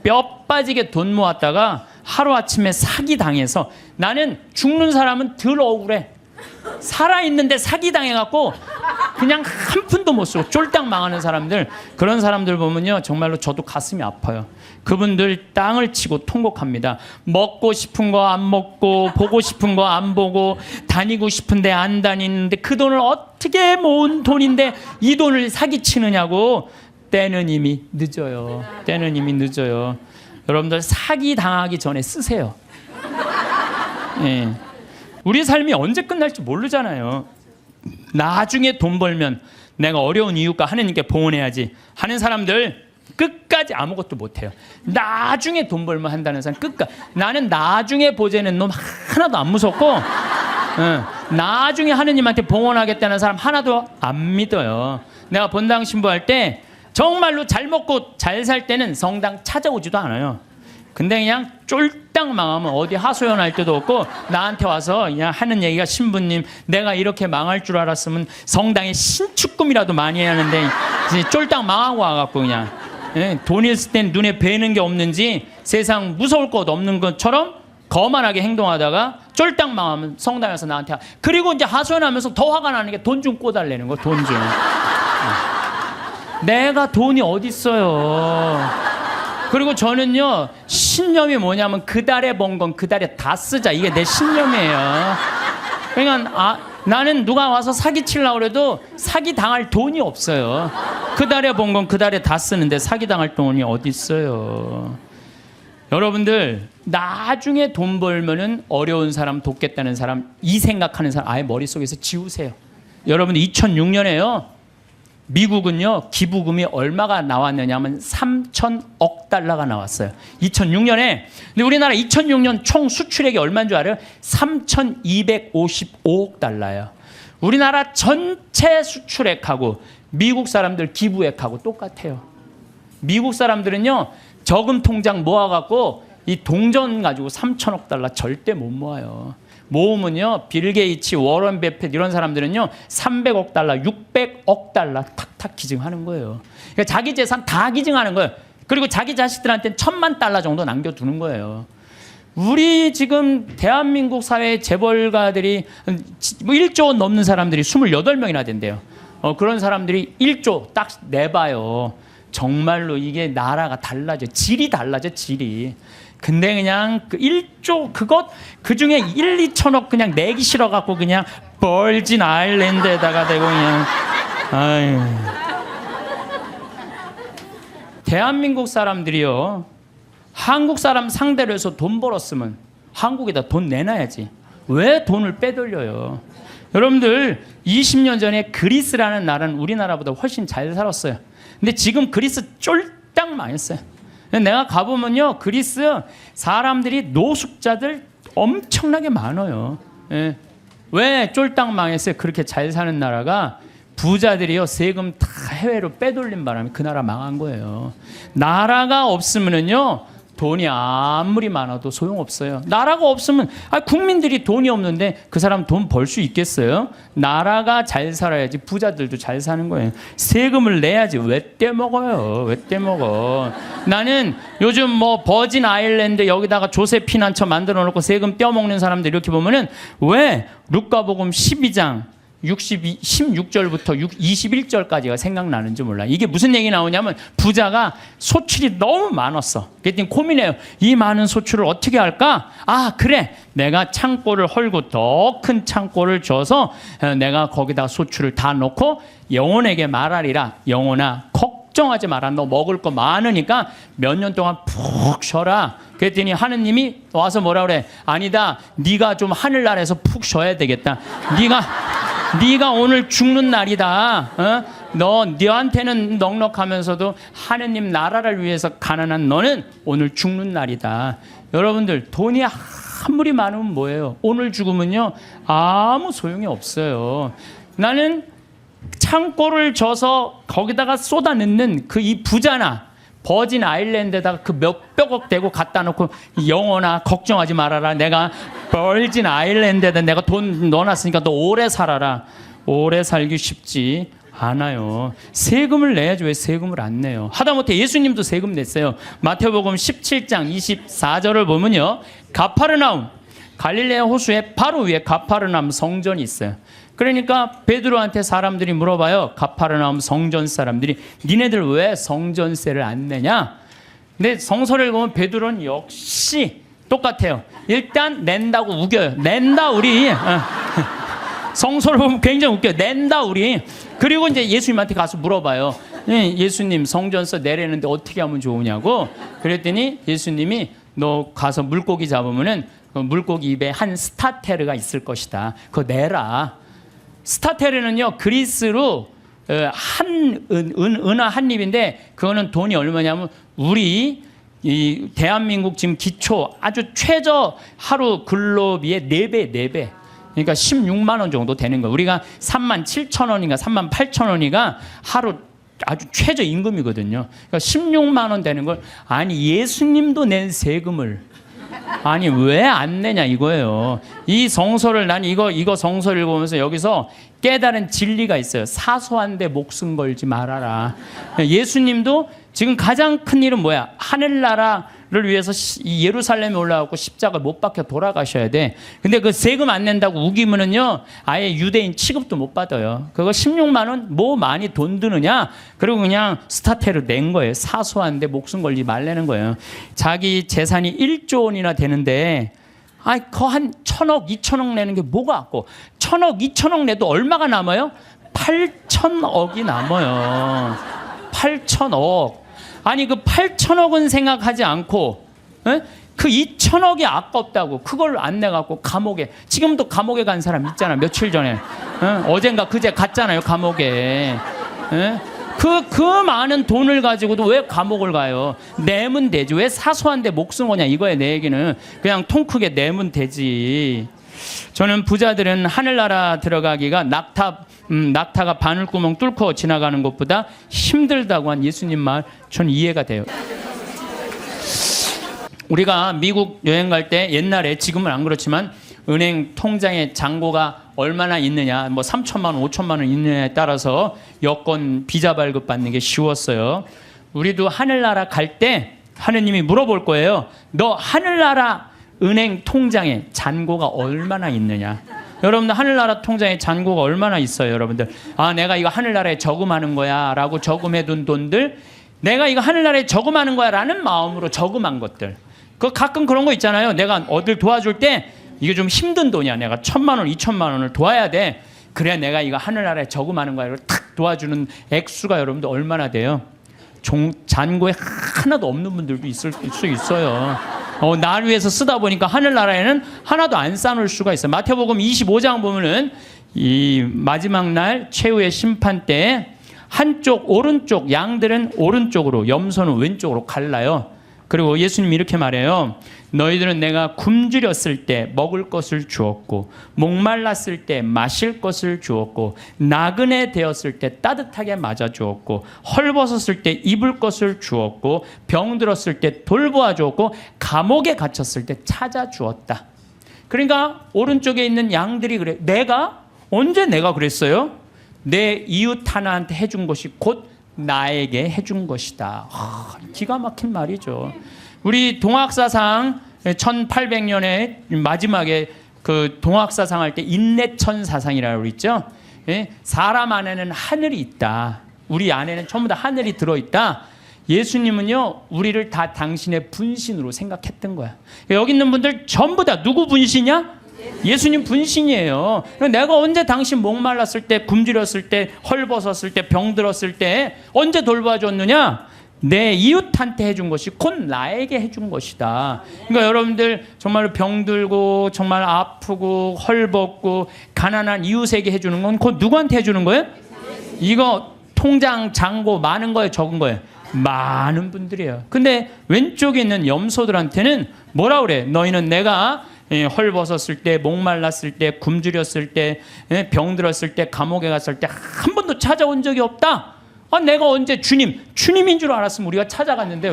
뼈 빠지게 돈 모았다가 하루아침에 사기당해서, 나는 죽는 사람은 덜 억울해. 살아있는데 사기당해갖고 그냥 한 푼도 못 쓰고 쫄딱 망하는 사람들, 그런 사람들 보면요 정말로 저도 가슴이 아파요. 그분들 땅을 치고 통곡합니다. 먹고 싶은 거 안 먹고, 보고 싶은 거 안 보고, 다니고 싶은데 안 다니는데 그 돈을 어떻게 모은 돈인데 이 돈을 사기치느냐고. 때는 이미 늦어요. 때는 이미 늦어요. 여러분들 사기당하기 전에 쓰세요. 예. 우리 삶이 언제 끝날지 모르잖아요. 나중에 돈 벌면 내가 어려운 이웃과 하느님께 봉헌해야지 하는 사람들 끝까지 아무것도 못해요. 나중에 돈 벌면 한다는 사람 끝까지. 나는 나중에 보자는 놈 하나도 안 무섭고, 나중에 하느님한테 봉헌하겠다는 사람 하나도 안 믿어요. 내가 본당 신부할 때 정말로 잘 먹고 잘 살 때는 성당 찾아오지도 않아요. 근데 그냥 쫄딱 망하면 어디 하소연할 때도 없고 나한테 와서 그냥 하는 얘기가, 신부님 내가 이렇게 망할 줄 알았으면 성당에 신축금이라도 많이 해야 하는데 쫄딱 망하고 와갖고 그냥, 돈 있을 땐 눈에 뵈는 게 없는지 세상 무서울 것 없는 것처럼 거만하게 행동하다가 쫄딱 망하면 성당에서 나한테 그리고 이제 하소연하면서 더 화가 나는 게 돈 좀 꿔달라는 거. 돈 좀. 내가 돈이 어딨어요. 그리고 저는요 신념이 뭐냐면 그 달에 번 건 그 달에 다 쓰자, 이게 내 신념이에요. 그러니까 나는 누가 와서 사기치려고 그래도 사기당할 돈이 없어요. 그 달에 번 건 그 달에 다 쓰는데 사기당할 돈이 어디 있어요. 여러분들, 나중에 돈 벌면은 어려운 사람 돕겠다는 사람, 이 생각하는 사람 아예 머릿속에서 지우세요. 여러분, 2006년에요 미국은요 기부금이 얼마가 나왔느냐 하면 3,000억 달러가 나왔어요. 2006년에. 근데 우리나라 2006년 총 수출액이 얼마인 줄 알아요? 3,255억 달러예요. 우리나라 전체 수출액하고 미국 사람들 기부액하고 똑같아요. 미국 사람들은요 저금 통장 모아갖고 이 동전 가지고 3,000억 달러 절대 못 모아요. 모으면요 빌 게이츠, 워런 베핏 이런 사람들은요 300억 달러, 600억 달러 탁탁 기증하는 거예요. 그러니까 자기 재산 다 기증하는 거예요. 그리고 자기 자식들한테는 1,000만 달러 정도 남겨두는 거예요. 우리 지금 대한민국 사회 재벌가들이 뭐 1조 원 넘는 사람들이 28명이나 된대요. 그런 사람들이 1조 딱 내봐요. 정말로 이게 나라가 달라져. 질이 달라져, 질이. 근데 그냥 그 1조 그 중에 1, 2천억 그냥 내기 싫어갖고 그냥 벌진 아일랜드에다가 대고 그냥, 아유. 대한민국 사람들이요 한국 사람 상대로 해서 돈 벌었으면 한국에다 돈 내놔야지. 왜 돈을 빼돌려요? 여러분들 20년 전에 그리스라는 나라는 우리나라보다 훨씬 잘 살았어요. 근데 지금 그리스 쫄딱 망했어요. 내가 가보면요 그리스 사람들이 노숙자들 엄청나게 많아요. 예. 왜 쫄딱 망했어요? 그렇게 잘 사는 나라가 부자들이요 세금 다 해외로 빼돌린 바람에 그 나라 망한 거예요. 나라가 없으면은요 돈이 아무리 많아도 소용없어요. 나라가 없으면 국민들이 돈이 없는데 그 사람 돈 벌 수 있겠어요? 나라가 잘 살아야지 부자들도 잘 사는 거예요. 세금을 내야지. 왜 떼먹어요? 왜 떼먹어? 나는 요즘 뭐 버진 아일랜드 여기다가 조세 피난처 만들어 놓고 세금 떼어먹는 사람들 이렇게 보면은 왜 루카복음 12장 16절부터 21절까지가 생각나는지 몰라. 이게 무슨 얘기 나오냐면 부자가 소출이 너무 많았어. 그랬더니 고민해요. 이 많은 소출을 어떻게 할까? 그래. 내가 창고를 헐고 더 큰 창고를 줘서 내가 거기다 소출을 다 넣고 영혼에게 말하리라. 영혼아 걱정하지 마라. 너 먹을 거 많으니까 몇 년 동안 푹 쉬어라. 그랬더니 하느님이 와서 뭐라 그래? 아니다. 네가 좀 하늘나라에서 푹 쉬어야 되겠다. 네가 오늘 죽는 날이다. 너한테는 넉넉하면서도 하느님 나라를 위해서 가난한 너는 오늘 죽는 날이다. 여러분들, 돈이 아무리 많으면 뭐예요? 오늘 죽으면요 아무 소용이 없어요. 나는 창고를 져서 거기다가 쏟아넣는 그 이 부자나 버진 아일랜드에다가 그 몇백억 대고 갖다 놓고, 영혼아 걱정하지 말아라, 내가 버진 아일랜드에다 내가 돈 넣어놨으니까 너 오래 살아라. 오래 살기 쉽지 않아요. 세금을 내야지 왜 세금을 안 내요? 하다못해 예수님도 세금 냈어요. 마태복음 17장 24절을 보면요, 가파르나움, 갈릴레아 호수의 바로 위에 가파르나움 성전이 있어요. 그러니까 베드로한테 사람들이 물어봐요. 가파르나움 성전 사람들이, 니네들 왜 성전세를 안 내냐? 근데 성서를 보면 베드로는 역시 똑같아요. 일단 낸다고 우겨요. 낸다 우리. 성서를 보면 굉장히 웃겨요. 낸다 우리. 그리고 이제 예수님한테 가서 물어봐요. 예수님, 성전세 내려는데 어떻게 하면 좋으냐고. 그랬더니 예수님이 너 가서 물고기 잡으면은 그 물고기 입에 한 스타테르가 있을 것이다. 그거 내라. 스타테르는요 그리스로 은하 한 입인데, 그거는 돈이 얼마냐면 우리 이 대한민국 지금 기초 아주 최저 하루 근로비의 4배. 그러니까 16만 원 정도 되는 거예요. 우리가 3만 7천 원인가 3만 8천 원이가 하루 아주 최저 임금이거든요. 그러니까 16만 원 되는 걸, 아니 예수님도 낸 세금을 아니 왜 안 내냐 이거예요. 이 성서를, 난 이거 성서를 보면서 여기서 깨달은 진리가 있어요. 사소한데 목숨 걸지 말아라. 예수님도 지금 가장 큰 일은 뭐야? 하늘나라를 위해서 이 예루살렘에 올라가고 십자가 못 박혀 돌아가셔야 돼. 근데 그 세금 안 낸다고 우기면은요 아예 유대인 취급도 못 받아요. 그거 16만 원 뭐 많이 돈 드느냐? 그리고 그냥 스타테르 낸 거예요. 사소한데 목숨 걸지 말라는 거예요. 자기 재산이 1조 원이나 되는데 그 한 1,000억, 2,000억 내는 게 뭐가 아까워. 1,000억, 2,000억 내도 얼마가 남아요? 8,000억이 남아요. 8,000억. 아니 그 8,000억은 생각하지 않고 그 2,000억이 아깝다고 그걸 안 내갖고 감옥에, 지금도 감옥에 간 사람 있잖아. 며칠 전에 어젠가 그제 갔잖아요 감옥에. 그 많은 돈을 가지고도 왜 감옥을 가요? 내면 되지. 왜 사소한데 목숨 거냐 이거야. 내 얘기는 그냥 통 크게 내면 되지. 저는 부자들은 하늘나라 들어가기가 낙타가 바늘구멍 뚫고 지나가는 것보다 힘들다고 한 예수님 말 전 이해가 돼요. 우리가 미국 여행 갈 때 옛날에, 지금은 안 그렇지만 은행 통장에 잔고가 얼마나 있느냐, 뭐 3천만 원, 5천만 원 있느냐에 따라서 여권 비자 발급 받는 게 쉬웠어요. 우리도 하늘나라 갈 때 하느님이 물어볼 거예요. 너 하늘나라 은행 통장에 잔고가 얼마나 있느냐. 여러분들 하늘나라 통장에 잔고가 얼마나 있어요? 여러분들 내가 이거 하늘나라에 저금하는 거야 라고 저금해둔 돈들, 내가 이거 하늘나라에 저금하는 거야 라는 마음으로 저금한 것들, 그 가끔 그런 거 있잖아요. 내가 어딜 도와줄 때 이게 좀 힘든 돈이야. 내가 1,000만 원, 2,000만 원을 도와야 돼. 그래 내가 이거 하늘나라에 저금하는 거야. 탁 도와주는 액수가 여러분들 얼마나 돼요? 잔고에 하나도 없는 분들도 있을 수 있어요. 나를 위해서 쓰다 보니까 하늘나라에는 하나도 안 쌓을 수가 있어요. 마태복음 25장 보면은 이 마지막 날 최후의 심판 때 한쪽 오른쪽, 양들은 오른쪽으로, 염소는 왼쪽으로 갈라요. 그리고 예수님이 이렇게 말해요. 너희들은 내가 굶주렸을 때 먹을 것을 주었고, 목말랐을 때 마실 것을 주었고, 나그네 되었을 때 따뜻하게 맞아 주었고, 헐벗었을 때 입을 것을 주었고, 병들었을 때 돌보아 주었고, 감옥에 갇혔을 때 찾아 주었다. 그러니까 오른쪽에 있는 양들이 그래. 언제 내가 그랬어요? 내 이웃 하나한테 해준 것이 곧 나에게 해준 것이다. 기가 막힌 말이죠. 우리 동학사상 1800년에 마지막에 그 동학사상 할 때 인내천 사상이라고 있죠. 사람 안에는 하늘이 있다. 우리 안에는 전부 다 하늘이 들어있다. 예수님은요 우리를 다 당신의 분신으로 생각했던 거야. 여기 있는 분들 전부 다 누구 분신이야? 예수님 분신이에요. 내가 언제 당신 목말랐을 때, 굶주렸을 때, 헐벗었을 때, 병들었을 때 언제 돌봐줬느냐? 내 이웃한테 해준 것이 곧 나에게 해준 것이다. 그러니까 여러분들 정말로 병들고 정말 아프고 헐벗고 가난한 이웃에게 해주는 건 곧 누구한테 해주는 거예요? 이거 통장 잔고 많은 거예요, 적은 거예요? 많은 분들이에요. 근데 왼쪽에 있는 염소들한테는 뭐라 그래? 너희는 내가 헐벗었을 때, 목말랐을 때, 굶주렸을 때, 병들었을 때, 감옥에 갔을 때 한 번도 찾아온 적이 없다. 내가 언제 주님인 줄 알았으면 우리가 찾아갔는데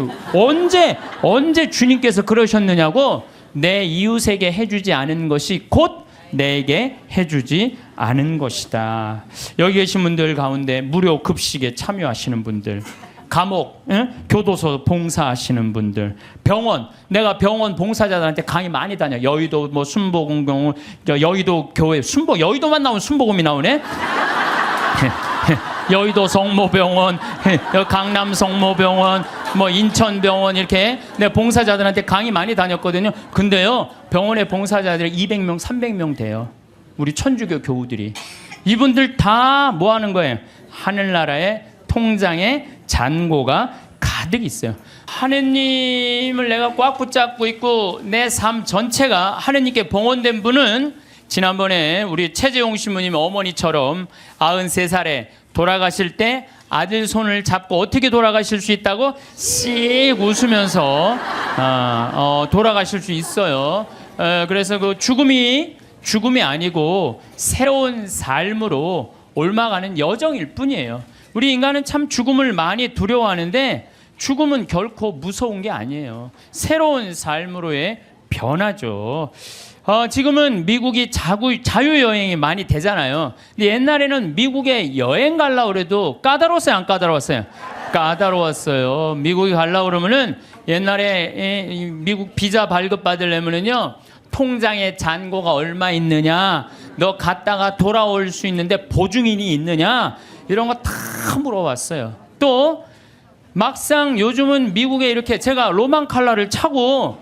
언제 주님께서 그러셨느냐고. 내 이웃에게 해주지 않은 것이 곧 내게 해주지 않은 것이다. 여기 계신 분들 가운데 무료 급식에 참여하시는 분들, 감옥, 교도소 봉사하시는 분들, 병원, 내가 병원 봉사자들한테 강의 많이 다녀. 여의도 뭐 순복음병원, 여의도 교회, 여의도만 나오면 순복음이 나오네. 여의도 성모병원, 강남 성모병원, 뭐 인천병원, 이렇게 내 봉사자들한테 강의 많이 다녔거든요. 근데요, 병원의 봉사자들이 200명, 300명 돼요. 우리 천주교 교우들이. 이분들 다 뭐 하는 거예요? 하늘나라의 통장에 잔고가 가득 있어요. 하느님을 내가 꽉 붙잡고 있고 내 삶 전체가 하느님께 봉헌된 분은 지난번에 우리 최재용 신부님 어머니처럼 93살에 돌아가실 때 아들 손을 잡고 어떻게 돌아가실 수 있다고 씩 웃으면서 돌아가실 수 있어요. 그래서 그 죽음이 아니고 새로운 삶으로 옮아가는 여정일 뿐이에요. 우리 인간은 참 죽음을 많이 두려워하는데 죽음은 결코 무서운 게 아니에요. 새로운 삶으로의 변화죠. 지금은 미국이 자유여행이 많이 되잖아요. 근데 옛날에는 미국에 여행 가려고 그래도 까다로웠어요, 안 까다로웠어요? 까다로웠어요. 미국에 가려고 그러면은 옛날에 미국 비자 발급 받으려면은요, 통장에 잔고가 얼마 있느냐, 너 갔다가 돌아올 수 있는데 보증인이 있느냐, 이런 거 다 물어봤어요. 또 막상 요즘은 미국에 이렇게 제가 로망 칼라를 차고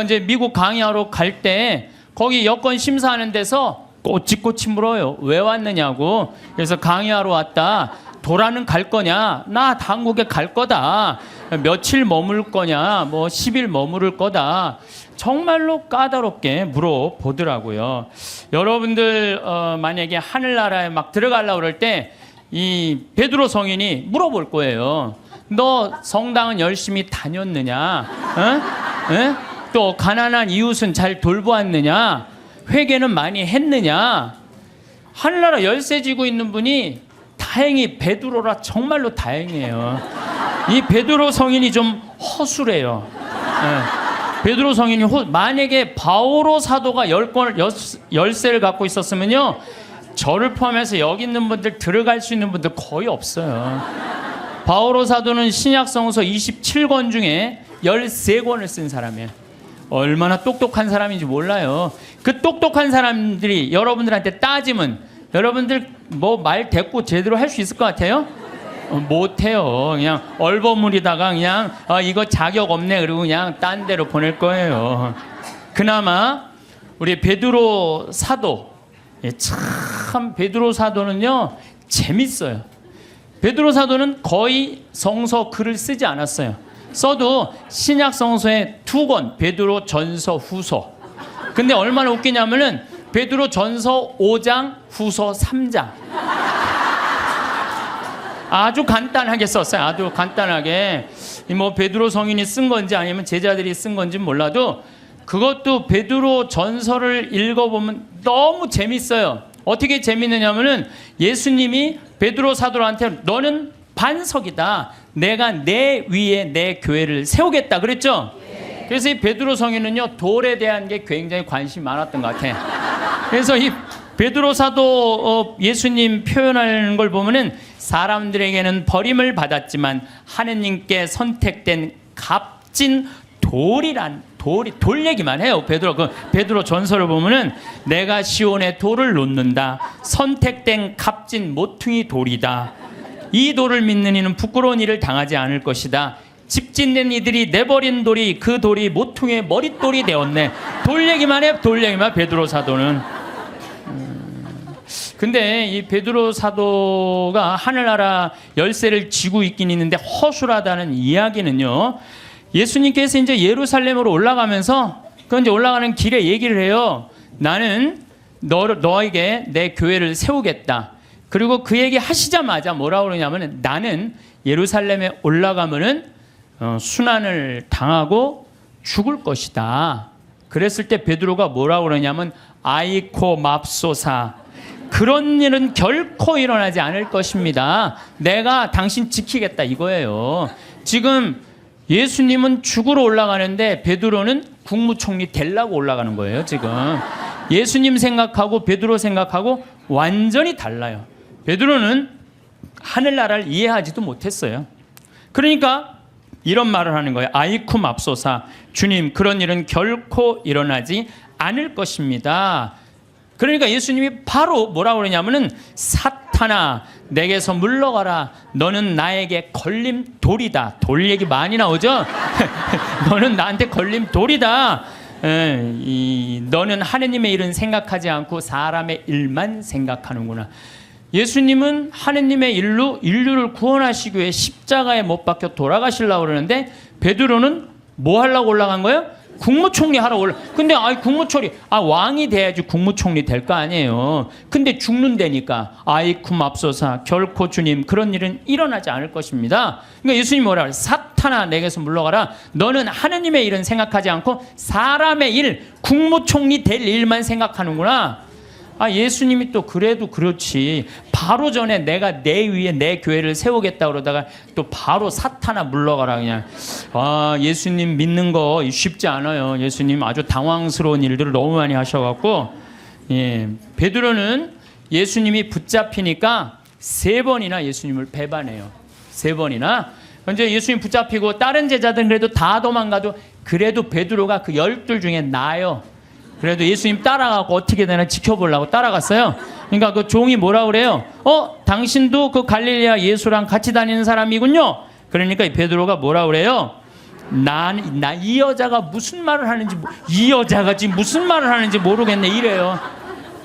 이제 미국 강의하러 갈 때 거기 여권 심사하는 데서 꼬치꼬치 물어요. 왜 왔느냐고. 그래서 강의하러 왔다. 도라는 갈 거냐? 나 한국에 갈 거다. 며칠 머물 거냐? 뭐 10일 머무를 거다. 정말로 까다롭게 물어보더라고요. 여러분들 만약에 하늘나라에 막 들어가려고 그럴 때 이 베드로 성인이 물어볼 거예요. 너 성당은 열심히 다녔느냐? 또 가난한 이웃은 잘 돌보았느냐? 회개는 많이 했느냐? 하늘나라 열쇠 쥐고 있는 분이 다행히 베드로라 정말로 다행이에요. 이 베드로 성인이 좀 허술해요. 베드로 성인이 만약에 바오로 사도가 열쇠를 갖고 있었으면요, 저를 포함해서 여기 있는 분들 들어갈 수 있는 분들 거의 없어요. 바오로 사도는 신약성서 27권 중에 13권을 쓴 사람이에요. 얼마나 똑똑한 사람인지 몰라요. 그 똑똑한 사람들이 여러분들한테 따지면 여러분들 뭐 말 대꾸 제대로 할 수 있을 것 같아요? 못해요. 그냥 얼버무리다가 그냥 이거 자격 없네 그리고 그냥 딴 데로 보낼 거예요. 그나마 우리 베드로 사도, 참 베드로 사도는요 재밌어요. 베드로 사도는 거의 성서 글을 쓰지 않았어요. 써도 신약 성서에 2권, 베드로 전서, 후서. 근데 얼마나 웃기냐면은 베드로 전서 5장, 후서 3장. 아주 간단하게 썼어요. 아주 간단하게. 뭐 베드로 성인이 쓴 건지 아니면 제자들이 쓴 건지 몰라도 그것도 베드로 전서를 읽어보면 너무 재밌어요. 어떻게 재밌느냐면은 예수님이 베드로 사도한테 너는 반석이다. 내가 내 위에 내 교회를 세우겠다 그랬죠? 그래서 이 베드로 성인은요 돌에 대한 게 굉장히 관심이 많았던 것 같아. 그래서 이 베드로 사도 예수님 표현하는 걸 보면은 사람들에게는 버림을 받았지만 하느님께 선택된 값진 돌이란 돌 얘기만 해요. 베드로 전서를 보면은 내가 시온의 돌을 놓는다. 선택된 값진 모퉁이 돌이다. 이 돌을 믿는 이는 부끄러운 일을 당하지 않을 것이다. 집짓는 이들이 내버린 돌이 그 돌이 모퉁이의 머릿돌이 되었네. 돌 얘기만 해. 돌 얘기만. 베드로 사도는 근데 이 베드로 사도가 하늘나라 열쇠를 쥐고 있긴 있는데 허술하다는 이야기는요, 예수님께서 이제 예루살렘으로 올라가면서 그 이제 올라가는 길에 얘기를 해요. 나는 너에게 내 교회를 세우겠다. 그리고 그 얘기 하시자마자 뭐라고 그러냐면, 나는 예루살렘에 올라가면은 순환을 당하고 죽을 것이다. 그랬을 때 베드로가 뭐라고 그러냐면, 아이코 맙소사, 그런 일은 결코 일어나지 않을 것입니다. 내가 당신 지키겠다 이거예요. 지금 예수님은 죽으러 올라가는데 베드로는 국무총리 되려고 올라가는 거예요. 지금 예수님 생각하고 베드로 생각하고 완전히 달라요. 베드로는 하늘나라를 이해하지도 못했어요. 그러니까 이런 말을 하는 거예요. 아이쿠 맙소사, 주님, 그런 일은 결코 일어나지 않을 것입니다. 그러니까 예수님이 바로 뭐라고 그러냐면은, 사탄아, 내게서 물러가라. 너는 나에게 걸림돌이다. 돌 얘기 많이 나오죠? 너는 나한테 걸림돌이다. 너는 하느님의 일은 생각하지 않고 사람의 일만 생각하는구나. 예수님은 하느님의 일로 인류를 구원하시기 위해 십자가에 못 박혀 돌아가시려고 그러는데, 베드로는 뭐 하려고 올라간 거예요? 국무총리 하러 근데 국무총리, 왕이 돼야지 국무총리 될 거 아니에요. 근데 죽는다니까. 아이쿠 맙소사, 결코 주님, 그런 일은 일어나지 않을 것입니다. 그러니까 예수님이 뭐라 그래요? 사탄아, 내게서 물러가라. 너는 하느님의 일은 생각하지 않고 사람의 일, 국무총리 될 일만 생각하는구나. 예수님이 또 그래도 그렇지. 바로 전에 내가 내 위에 내 교회를 세우겠다 그러다가 또 바로 사탄아 물러가라 그냥. 예수님 믿는 거 쉽지 않아요. 예수님 아주 당황스러운 일들을 너무 많이 하셔갖고, 베드로는 예수님이 붙잡히니까 3번이나 예수님을 배반해요. 3번이나. 이제 예수님 붙잡히고 다른 제자들은 그래도 다 도망가도 그래도 베드로가 그 12 중에 나요. 그래도 예수님 따라가고 어떻게 되나 지켜보려고 따라갔어요. 그러니까 그 종이 뭐라 그래요? 당신도 그 갈릴레아 예수랑 같이 다니는 사람이군요. 그러니까 베드로가 뭐라 그래요? 이 여자가 무슨 말을 하는지, 이 여자가 지금 무슨 말을 하는지 모르겠네 이래요.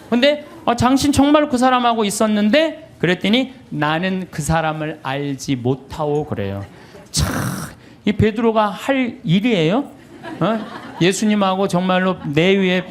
근데 당신 정말 그 사람하고 있었는데, 그랬더니 나는 그 사람을 알지 못하오 그래요. 참, 이 베드로가 할 일이에요? 예수님하고 정말로 내 위에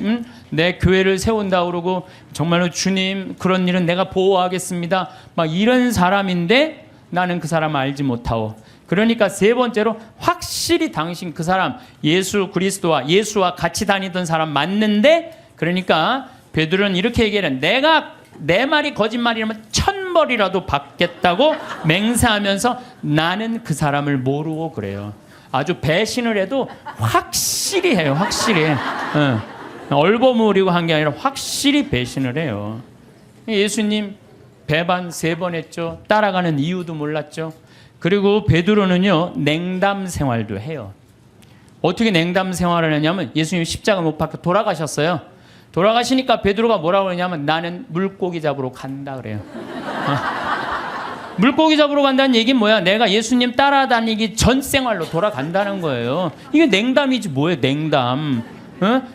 내 교회를 세운다 그러고, 정말로 주님, 그런 일은 내가 보호하겠습니다, 막 이런 사람인데 나는 그 사람을 알지 못하오. 그러니까 3번째로 확실히 당신 그 사람 예수 그리스도와 예수와 같이 다니던 사람 맞는데, 그러니까 베드로는 이렇게 얘기해요. 내가 내 말이 거짓말이라면 1000벌이라도 받겠다고 맹세하면서 나는 그 사람을 모르고 그래요. 아주 배신을 해도 확실히 해요. 확실히. 얼버무리고 한 게 아니라 확실히 배신을 해요. 예수님 배반 3번 했죠. 따라가는 이유도 몰랐죠. 그리고 베드로는요, 냉담 생활도 해요. 어떻게 냉담 생활을 했냐면, 예수님 십자가 못 박혀 돌아가셨어요. 돌아가시니까 베드로가 뭐라고 그러냐면, 나는 물고기 잡으러 간다 그래요. 물고기 잡으러 간다는 얘기는 뭐야? 내가 예수님 따라다니기 전 생활로 돌아간다는 거예요. 이게 냉담이지 뭐예요, 냉담.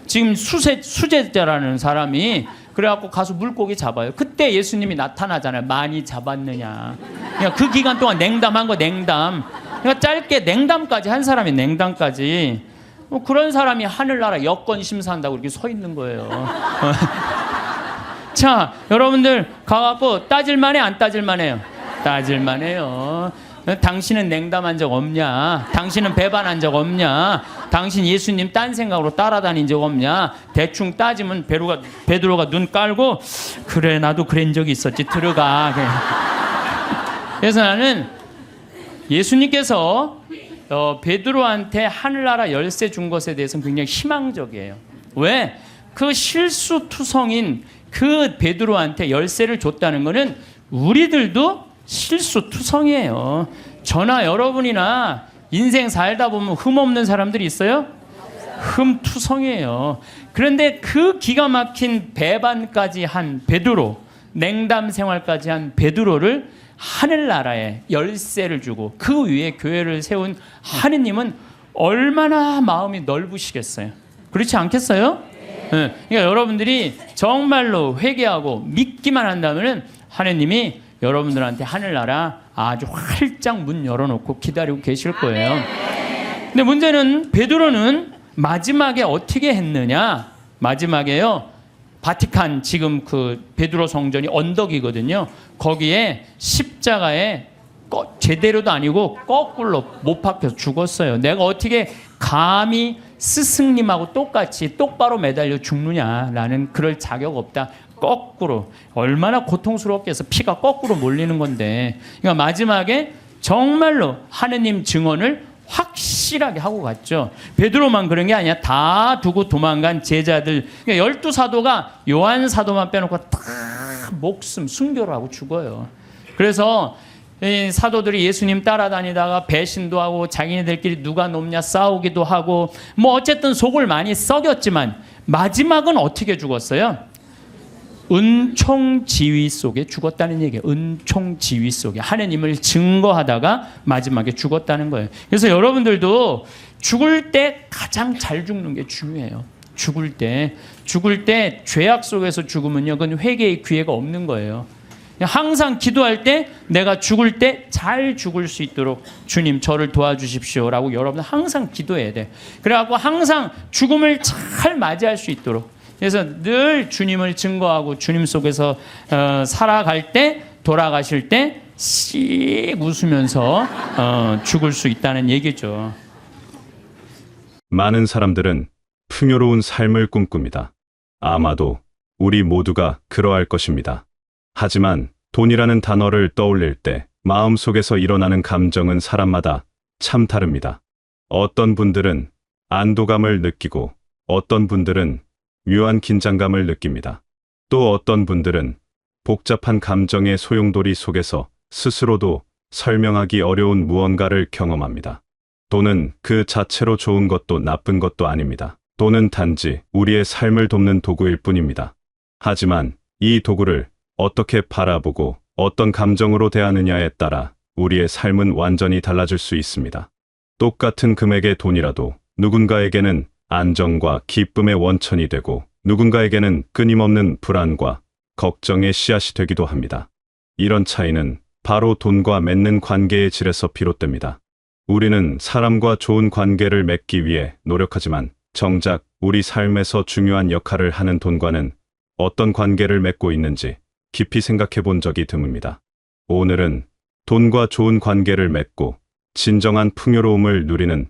지금 수제자라는 사람이 그래갖고 가서 물고기 잡아요. 그때 예수님이 나타나잖아요. 많이 잡았느냐. 그러니까 그 기간 동안 냉담한 거, 냉담. 그러니까 짧게 냉담까지 한 사람이, 냉담까지. 그런 사람이 하늘나라 여권 심사한다고 이렇게 서 있는 거예요. 자, 여러분들 가갖고 따질만해, 안 따질만해요? 따질만해요. 당신은 냉담한 적 없냐? 당신은 배반한 적 없냐? 당신 예수님 딴 생각으로 따라다닌 적 없냐? 대충 따지면 베드로가 눈 깔고, 그래 나도 그런 적이 있었지, 들어가. 그래서 나는 예수님께서 베드로한테 하늘나라 열쇠 준 것에 대해서는 굉장히 희망적이에요. 왜? 그 실수투성인 그 베드로한테 열쇠를 줬다는 것은 우리들도 실수투성이에요. 저나 여러분이나 인생 살다 보면 흠 없는 사람들이 있어요? 흠투성이에요. 그런데 그 기가 막힌 배반까지 한 베드로, 냉담 생활까지 한 베드로를 하늘나라에 열쇠를 주고 그 위에 교회를 세운 하느님은 얼마나 마음이 넓으시겠어요? 그렇지 않겠어요? 예, 그러니까 여러분들이 정말로 회개하고 믿기만 한다면은 하느님이 여러분들한테 하늘나라 아주 활짝 문 열어놓고 기다리고 계실 거예요. 근데 문제는 베드로는 마지막에 어떻게 했느냐? 마지막에요. 바티칸 지금 그 베드로 성전이 언덕이거든요. 거기에 십자가에 제대로도 아니고 거꾸로 못 박혀서 죽었어요. 내가 어떻게 감히 스승님하고 똑같이 똑바로 매달려 죽느냐라는 그럴 자격 없다. 거꾸로 얼마나 고통스럽게 해서 피가 거꾸로 몰리는 건데, 그러니까 마지막에 정말로 하느님 증언을 확실하게 하고 갔죠. 베드로만 그런 게 아니야. 다 두고 도망간 제자들, 그러니까 12사도가 요한 사도만 빼놓고 다 목숨 순교를 하고 죽어요. 그래서 이 사도들이 예수님 따라다니다가 배신도 하고 자기네들끼리 누가 높냐 싸우기도 하고 뭐 어쨌든 속을 많이 썩였지만 마지막은 어떻게 죽었어요? 은총지휘 속에 죽었다는 얘기예요. 은총지휘 속에 하느님을 증거하다가 마지막에 죽었다는 거예요. 그래서 여러분들도 죽을 때 가장 잘 죽는 게 중요해요. 죽을 때 죄악 속에서 죽으면요, 그건 회개의 기회가 없는 거예요. 항상 기도할 때 내가 죽을 때 잘 죽을 수 있도록 주님 저를 도와주십시오라고 여러분 항상 기도해야 돼. 그래갖고 항상 죽음을 잘 맞이할 수 있도록, 그래서 늘 주님을 증거하고 주님 속에서 살아갈 때, 돌아가실 때 씩 웃으면서 죽을 수 있다는 얘기죠. 많은 사람들은 풍요로운 삶을 꿈꿉니다. 아마도 우리 모두가 그러할 것입니다. 하지만 돈이라는 단어를 떠올릴 때 마음속에서 일어나는 감정은 사람마다 참 다릅니다. 어떤 분들은 안도감을 느끼고 어떤 분들은 묘한 긴장감을 느낍니다. 또 어떤 분들은 복잡한 감정의 소용돌이 속에서 스스로도 설명하기 어려운 무언가를 경험합니다. 돈은 그 자체로 좋은 것도 나쁜 것도 아닙니다. 돈은 단지 우리의 삶을 돕는 도구일 뿐입니다. 하지만 이 도구를 어떻게 바라보고 어떤 감정으로 대하느냐에 따라 우리의 삶은 완전히 달라질 수 있습니다. 똑같은 금액의 돈이라도 누군가에게는 안정과 기쁨의 원천이 되고 누군가에게는 끊임없는 불안과 걱정의 씨앗이 되기도 합니다. 이런 차이는 바로 돈과 맺는 관계의 질에서 비롯됩니다. 우리는 사람과 좋은 관계를 맺기 위해 노력하지만 정작 우리 삶에서 중요한 역할을 하는 돈과는 어떤 관계를 맺고 있는지 깊이 생각해 본 적이 드뭅니다. 오늘은 돈과 좋은 관계를 맺고 진정한 풍요로움을 누리는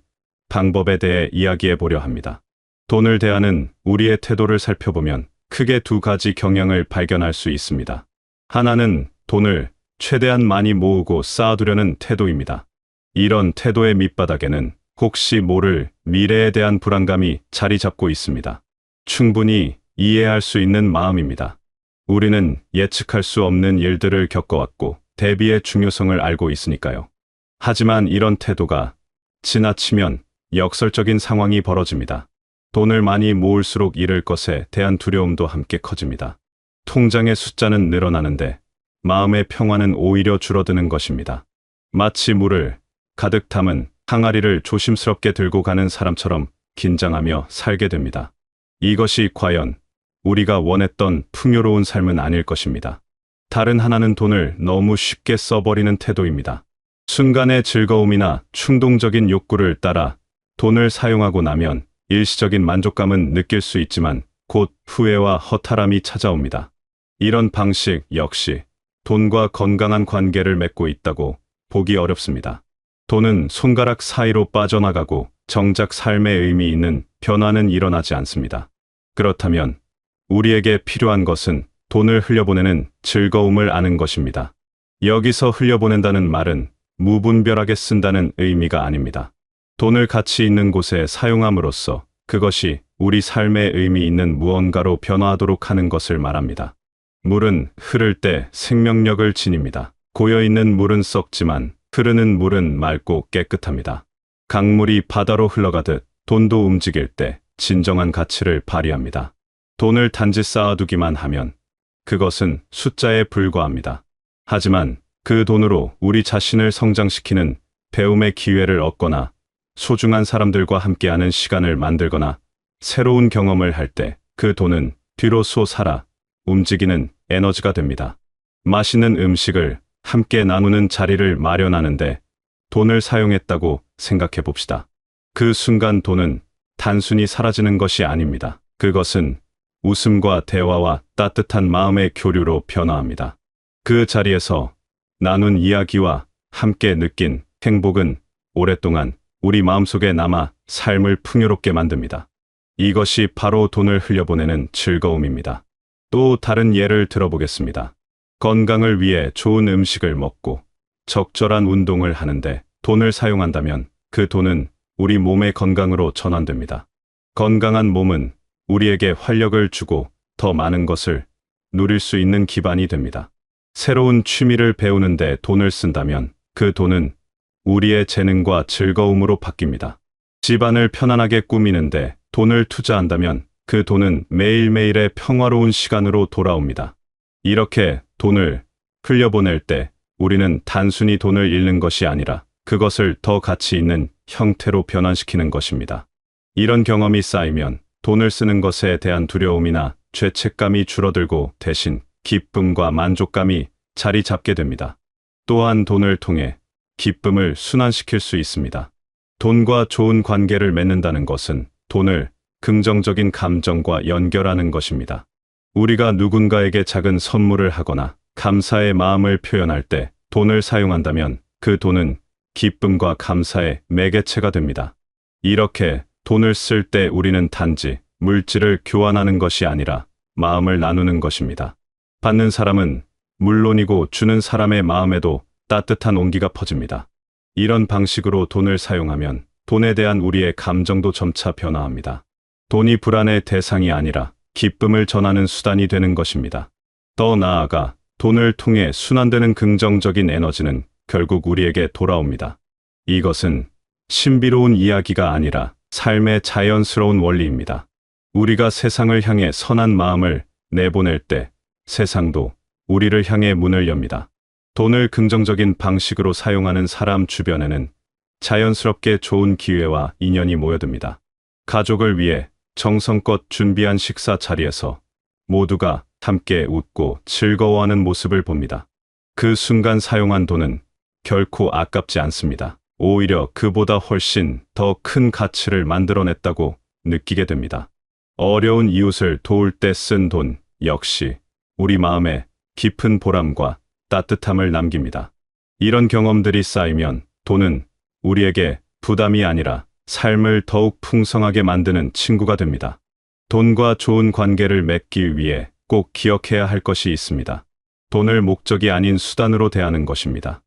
방법에 대해 이야기해 보려 합니다. 돈을 대하는 우리의 태도를 살펴보면 크게 두 가지 경향을 발견할 수 있습니다. 하나는 돈을 최대한 많이 모으고 쌓아두려는 태도입니다. 이런 태도의 밑바닥에는 혹시 모를 미래에 대한 불안감이 자리 잡고 있습니다. 충분히 이해할 수 있는 마음입니다. 우리는 예측할 수 없는 일들을 겪어왔고 대비의 중요성을 알고 있으니까요. 하지만 이런 태도가 지나치면 역설적인 상황이 벌어집니다. 돈을 많이 모을수록 잃을 것에 대한 두려움도 함께 커집니다. 통장의 숫자는 늘어나는데 마음의 평화는 오히려 줄어드는 것입니다. 마치 물을 가득 담은 항아리를 조심스럽게 들고 가는 사람처럼 긴장하며 살게 됩니다. 이것이 과연 우리가 원했던 풍요로운 삶은 아닐 것입니다. 다른 하나는 돈을 너무 쉽게 써버리는 태도입니다. 순간의 즐거움이나 충동적인 욕구를 따라 돈을 사용하고 나면 일시적인 만족감은 느낄 수 있지만 곧 후회와 허탈함이 찾아옵니다. 이런 방식 역시 돈과 건강한 관계를 맺고 있다고 보기 어렵습니다. 돈은 손가락 사이로 빠져나가고 정작 삶에 의미 있는 변화는 일어나지 않습니다. 그렇다면 우리에게 필요한 것은 돈을 흘려보내는 즐거움을 아는 것입니다. 여기서 흘려보낸다는 말은 무분별하게 쓴다는 의미가 아닙니다. 돈을 가치 있는 곳에 사용함으로써 그것이 우리 삶에 의미 있는 무언가로 변화하도록 하는 것을 말합니다. 물은 흐를 때 생명력을 지닙니다. 고여있는 물은 썩지만 흐르는 물은 맑고 깨끗합니다. 강물이 바다로 흘러가듯 돈도 움직일 때 진정한 가치를 발휘합니다. 돈을 단지 쌓아두기만 하면 그것은 숫자에 불과합니다. 하지만 그 돈으로 우리 자신을 성장시키는 배움의 기회를 얻거나 소중한 사람들과 함께하는 시간을 만들거나 새로운 경험을 할 때 그 돈은 뒤로 솟아라 움직이는 에너지가 됩니다. 맛있는 음식을 함께 나누는 자리를 마련하는데 돈을 사용했다고 생각해 봅시다. 그 순간 돈은 단순히 사라지는 것이 아닙니다. 그것은 웃음과 대화와 따뜻한 마음의 교류로 변화합니다. 그 자리에서 나눈 이야기와 함께 느낀 행복은 오랫동안 우리 마음속에 남아 삶을 풍요롭게 만듭니다. 이것이 바로 돈을 흘려보내는 즐거움입니다. 또 다른 예를 들어보겠습니다. 건강을 위해 좋은 음식을 먹고 적절한 운동을 하는데 돈을 사용한다면 그 돈은 우리 몸의 건강으로 전환됩니다. 건강한 몸은 우리에게 활력을 주고 더 많은 것을 누릴 수 있는 기반이 됩니다. 새로운 취미를 배우는데 돈을 쓴다면 그 돈은 우리의 재능과 즐거움으로 바뀝니다. 집안을 편안하게 꾸미는데 돈을 투자한다면 그 돈은 매일매일의 평화로운 시간으로 돌아옵니다. 이렇게 돈을 흘려보낼 때 우리는 단순히 돈을 잃는 것이 아니라 그것을 더 가치 있는 형태로 변환시키는 것입니다. 이런 경험이 쌓이면 돈을 쓰는 것에 대한 두려움이나 죄책감이 줄어들고 대신 기쁨과 만족감이 자리 잡게 됩니다. 또한 돈을 통해 기쁨을 순환시킬 수 있습니다. 돈과 좋은 관계를 맺는다는 것은 돈을 긍정적인 감정과 연결하는 것입니다. 우리가 누군가에게 작은 선물을 하거나 감사의 마음을 표현할 때 돈을 사용한다면 그 돈은 기쁨과 감사의 매개체가 됩니다. 이렇게 돈을 쓸 때 우리는 단지 물질을 교환하는 것이 아니라 마음을 나누는 것입니다. 받는 사람은 물론이고 주는 사람의 마음에도 따뜻한 온기가 퍼집니다. 이런 방식으로 돈을 사용하면 돈에 대한 우리의 감정도 점차 변화합니다. 돈이 불안의 대상이 아니라 기쁨을 전하는 수단이 되는 것입니다. 더 나아가 돈을 통해 순환되는 긍정적인 에너지는 결국 우리에게 돌아옵니다. 이것은 신비로운 이야기가 아니라 삶의 자연스러운 원리입니다. 우리가 세상을 향해 선한 마음을 내보낼 때 세상도 우리를 향해 문을 엽니다. 돈을 긍정적인 방식으로 사용하는 사람 주변에는 자연스럽게 좋은 기회와 인연이 모여듭니다. 가족을 위해 정성껏 준비한 식사 자리에서 모두가 함께 웃고 즐거워하는 모습을 봅니다. 그 순간 사용한 돈은 결코 아깝지 않습니다. 오히려 그보다 훨씬 더 큰 가치를 만들어냈다고 느끼게 됩니다. 어려운 이웃을 도울 때 쓴 돈 역시 우리 마음에 깊은 보람과 따뜻함을 남깁니다. 이런 경험들이 쌓이면 돈은 우리에게 부담이 아니라 삶을 더욱 풍성하게 만드는 친구가 됩니다. 돈과 좋은 관계를 맺기 위해 꼭 기억해야 할 것이 있습니다. 돈을 목적이 아닌 수단으로 대하는 것입니다.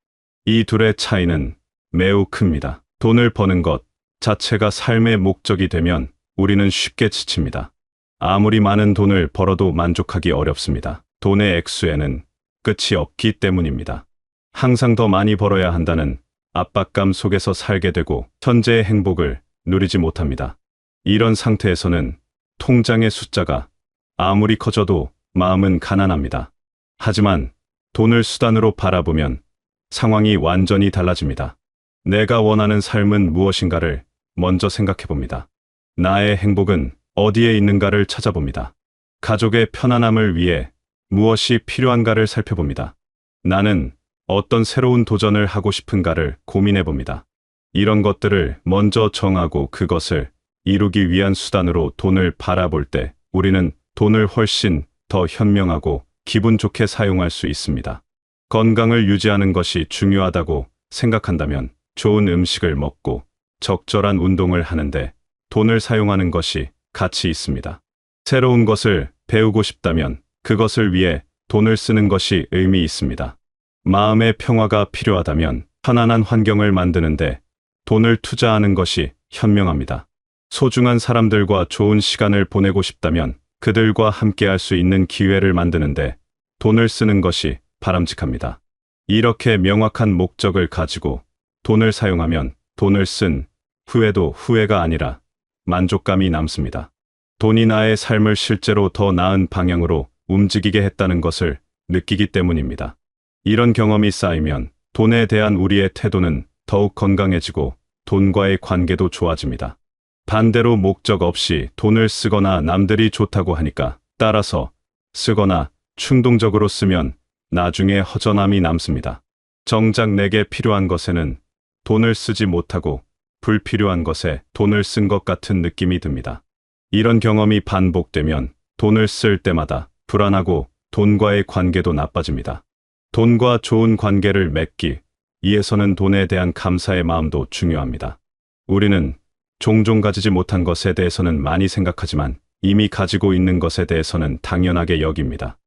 이 둘의 차이는 매우 큽니다. 돈을 버는 것 자체가 삶의 목적이 되면 우리는 쉽게 지칩니다. 아무리 많은 돈을 벌어도 만족하기 어렵습니다. 돈의 액수에는 끝이 없기 때문입니다. 항상 더 많이 벌어야 한다는 압박감 속에서 살게 되고 현재의 행복을 누리지 못합니다. 이런 상태에서는 통장의 숫자가 아무리 커져도 마음은 가난합니다. 하지만 돈을 수단으로 바라보면 상황이 완전히 달라집니다. 내가 원하는 삶은 무엇인가를 먼저 생각해 봅니다. 나의 행복은 어디에 있는가를 찾아봅니다. 가족의 편안함을 위해 무엇이 필요한가를 살펴봅니다. 나는 어떤 새로운 도전을 하고 싶은가를 고민해 봅니다. 이런 것들을 먼저 정하고 그것을 이루기 위한 수단으로 돈을 바라볼 때 우리는 돈을 훨씬 더 현명하고 기분 좋게 사용할 수 있습니다. 건강을 유지하는 것이 중요하다고 생각한다면 좋은 음식을 먹고 적절한 운동을 하는데 돈을 사용하는 것이 가치 있습니다. 새로운 것을 배우고 싶다면 그것을 위해 돈을 쓰는 것이 의미 있습니다. 마음의 평화가 필요하다면 편안한 환경을 만드는데 돈을 투자하는 것이 현명합니다. 소중한 사람들과 좋은 시간을 보내고 싶다면 그들과 함께할 수 있는 기회를 만드는데 돈을 쓰는 것이 바람직합니다. 이렇게 명확한 목적을 가지고 돈을 사용하면 돈을 쓴 후에도 후회가 아니라 만족감이 남습니다. 돈이 나의 삶을 실제로 더 나은 방향으로 움직이게 했다는 것을 느끼기 때문입니다. 이런 경험이 쌓이면 돈에 대한 우리의 태도는 더욱 건강해지고 돈과의 관계도 좋아집니다. 반대로 목적 없이 돈을 쓰거나 남들이 좋다고 하니까 따라서 쓰거나 충동적으로 쓰면 나중에 허전함이 남습니다. 정작 내게 필요한 것에는 돈을 쓰지 못하고 불필요한 것에 돈을 쓴 것 같은 느낌이 듭니다. 이런 경험이 반복되면 돈을 쓸 때마다 불안하고 돈과의 관계도 나빠집니다. 돈과 좋은 관계를 맺기 위해서는 돈에 대한 감사의 마음도 중요합니다. 우리는 종종 가지지 못한 것에 대해서는 많이 생각하지만 이미 가지고 있는 것에 대해서는 당연하게 여깁니다.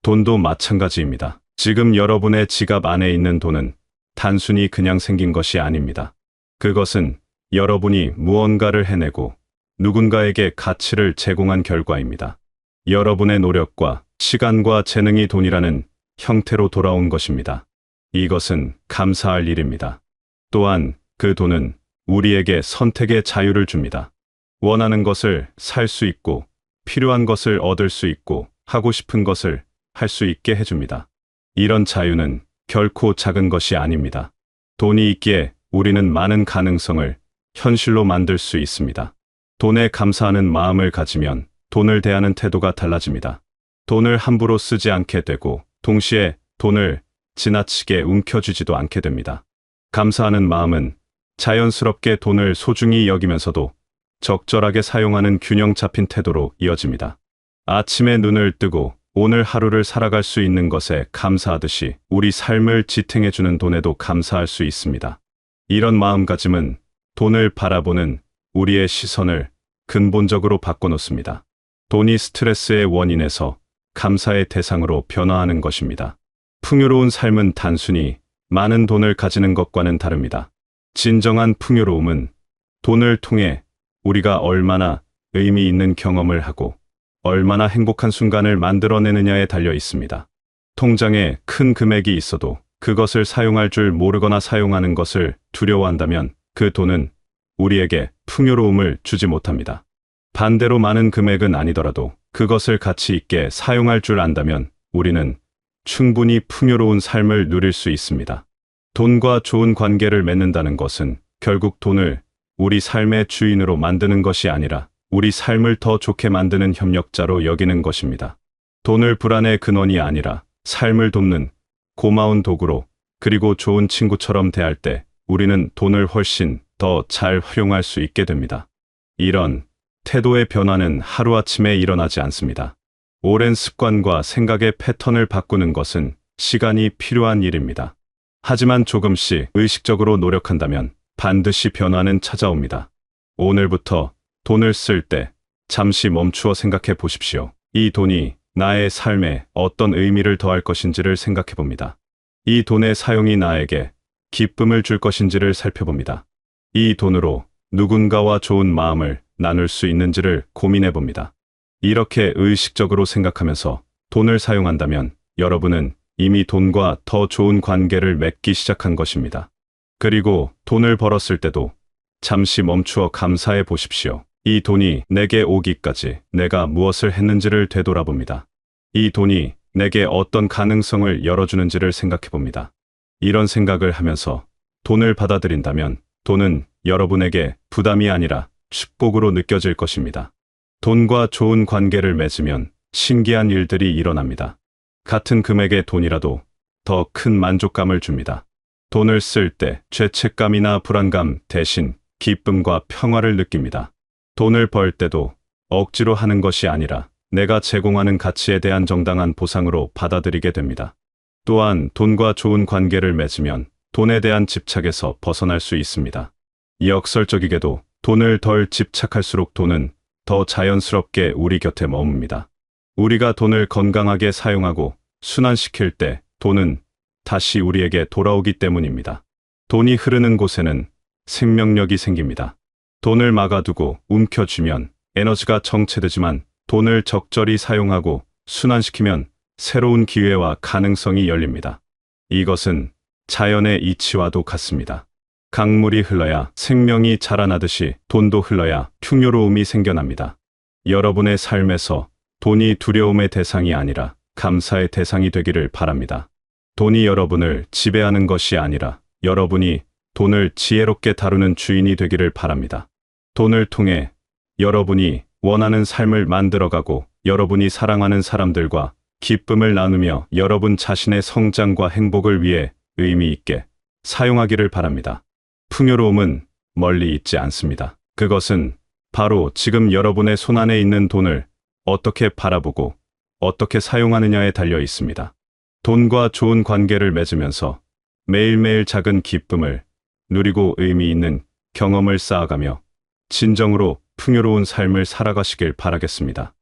돈도 마찬가지입니다. 지금 여러분의 지갑 안에 있는 돈은 단순히 그냥 생긴 것이 아닙니다. 그것은 여러분이 무언가를 해내고 누군가에게 가치를 제공한 결과입니다. 여러분의 노력과 시간과 재능이 돈이라는 형태로 돌아온 것입니다. 이것은 감사할 일입니다. 또한 그 돈은 우리에게 선택의 자유를 줍니다. 원하는 것을 살 수 있고 필요한 것을 얻을 수 있고 하고 싶은 것을 할 수 있게 해줍니다. 이런 자유는 결코 작은 것이 아닙니다. 돈이 있기에 우리는 많은 가능성을 현실로 만들 수 있습니다. 돈에 감사하는 마음을 가지면 돈을 대하는 태도가 달라집니다. 돈을 함부로 쓰지 않게 되고 동시에 돈을 지나치게 움켜쥐지도 않게 됩니다. 감사하는 마음은 자연스럽게 돈을 소중히 여기면서도 적절하게 사용하는 균형 잡힌 태도로 이어집니다. 아침에 눈을 뜨고 오늘 하루를 살아갈 수 있는 것에 감사하듯이 우리 삶을 지탱해주는 돈에도 감사할 수 있습니다. 이런 마음가짐은 돈을 바라보는 우리의 시선을 근본적으로 바꿔놓습니다. 돈이 스트레스의 원인에서 감사의 대상으로 변화하는 것입니다. 풍요로운 삶은 단순히 많은 돈을 가지는 것과는 다릅니다. 진정한 풍요로움은 돈을 통해 우리가 얼마나 의미 있는 경험을 하고 얼마나 행복한 순간을 만들어내느냐에 달려 있습니다. 통장에 큰 금액이 있어도 그것을 사용할 줄 모르거나 사용하는 것을 두려워한다면 그 돈은 우리에게 풍요로움을 주지 못합니다. 반대로 많은 금액은 아니더라도 그것을 가치 있게 사용할 줄 안다면 우리는 충분히 풍요로운 삶을 누릴 수 있습니다. 돈과 좋은 관계를 맺는다는 것은 결국 돈을 우리 삶의 주인으로 만드는 것이 아니라 우리 삶을 더 좋게 만드는 협력자로 여기는 것입니다. 돈을 불안의 근원이 아니라 삶을 돕는 고마운 도구로 그리고 좋은 친구처럼 대할 때 우리는 돈을 훨씬 더 잘 활용할 수 있게 됩니다. 이런 태도의 변화는 하루아침에 일어나지 않습니다. 오랜 습관과 생각의 패턴을 바꾸는 것은 시간이 필요한 일입니다. 하지만 조금씩 의식적으로 노력한다면 반드시 변화는 찾아옵니다. 오늘부터 돈을 쓸 때 잠시 멈추어 생각해 보십시오. 이 돈이 나의 삶에 어떤 의미를 더할 것인지를 생각해 봅니다. 이 돈의 사용이 나에게 기쁨을 줄 것인지를 살펴봅니다. 이 돈으로 누군가와 좋은 마음을 나눌 수 있는지를 고민해 봅니다. 이렇게 의식적으로 생각하면서 돈을 사용한다면 여러분은 이미 돈과 더 좋은 관계를 맺기 시작한 것입니다. 그리고 돈을 벌었을 때도 잠시 멈추어 감사해 보십시오. 이 돈이 내게 오기까지 내가 무엇을 했는지를 되돌아봅니다. 이 돈이 내게 어떤 가능성을 열어주는지를 생각해 봅니다. 이런 생각을 하면서 돈을 받아들인다면 돈은 여러분에게 부담이 아니라 축복으로 느껴질 것입니다. 돈과 좋은 관계를 맺으면 신기한 일들이 일어납니다. 같은 금액의 돈이라도 더 큰 만족감을 줍니다. 돈을 쓸 때 죄책감이나 불안감 대신 기쁨과 평화를 느낍니다. 돈을 벌 때도 억지로 하는 것이 아니라 내가 제공하는 가치에 대한 정당한 보상으로 받아들이게 됩니다. 또한 돈과 좋은 관계를 맺으면 돈에 대한 집착에서 벗어날 수 있습니다. 역설적이게도 돈을 덜 집착할수록 돈은 더 자연스럽게 우리 곁에 머뭅니다. 우리가 돈을 건강하게 사용하고 순환시킬 때 돈은 다시 우리에게 돌아오기 때문입니다. 돈이 흐르는 곳에는 생명력이 생깁니다. 돈을 막아두고 움켜쥐면 에너지가 정체되지만 돈을 적절히 사용하고 순환시키면 새로운 기회와 가능성이 열립니다. 이것은 자연의 이치와도 같습니다. 강물이 흘러야 생명이 자라나듯이 돈도 흘러야 풍요로움이 생겨납니다. 여러분의 삶에서 돈이 두려움의 대상이 아니라 감사의 대상이 되기를 바랍니다. 돈이 여러분을 지배하는 것이 아니라 여러분이 돈을 지혜롭게 다루는 주인이 되기를 바랍니다. 돈을 통해 여러분이 원하는 삶을 만들어가고 여러분이 사랑하는 사람들과 기쁨을 나누며 여러분 자신의 성장과 행복을 위해 의미 있게 사용하기를 바랍니다. 풍요로움은 멀리 있지 않습니다. 그것은 바로 지금 여러분의 손안에 있는 돈을 어떻게 바라보고 어떻게 사용하느냐에 달려 있습니다. 돈과 좋은 관계를 맺으면서 매일매일 작은 기쁨을 누리고 의미 있는 경험을 쌓아가며 진정으로 풍요로운 삶을 살아가시길 바라겠습니다.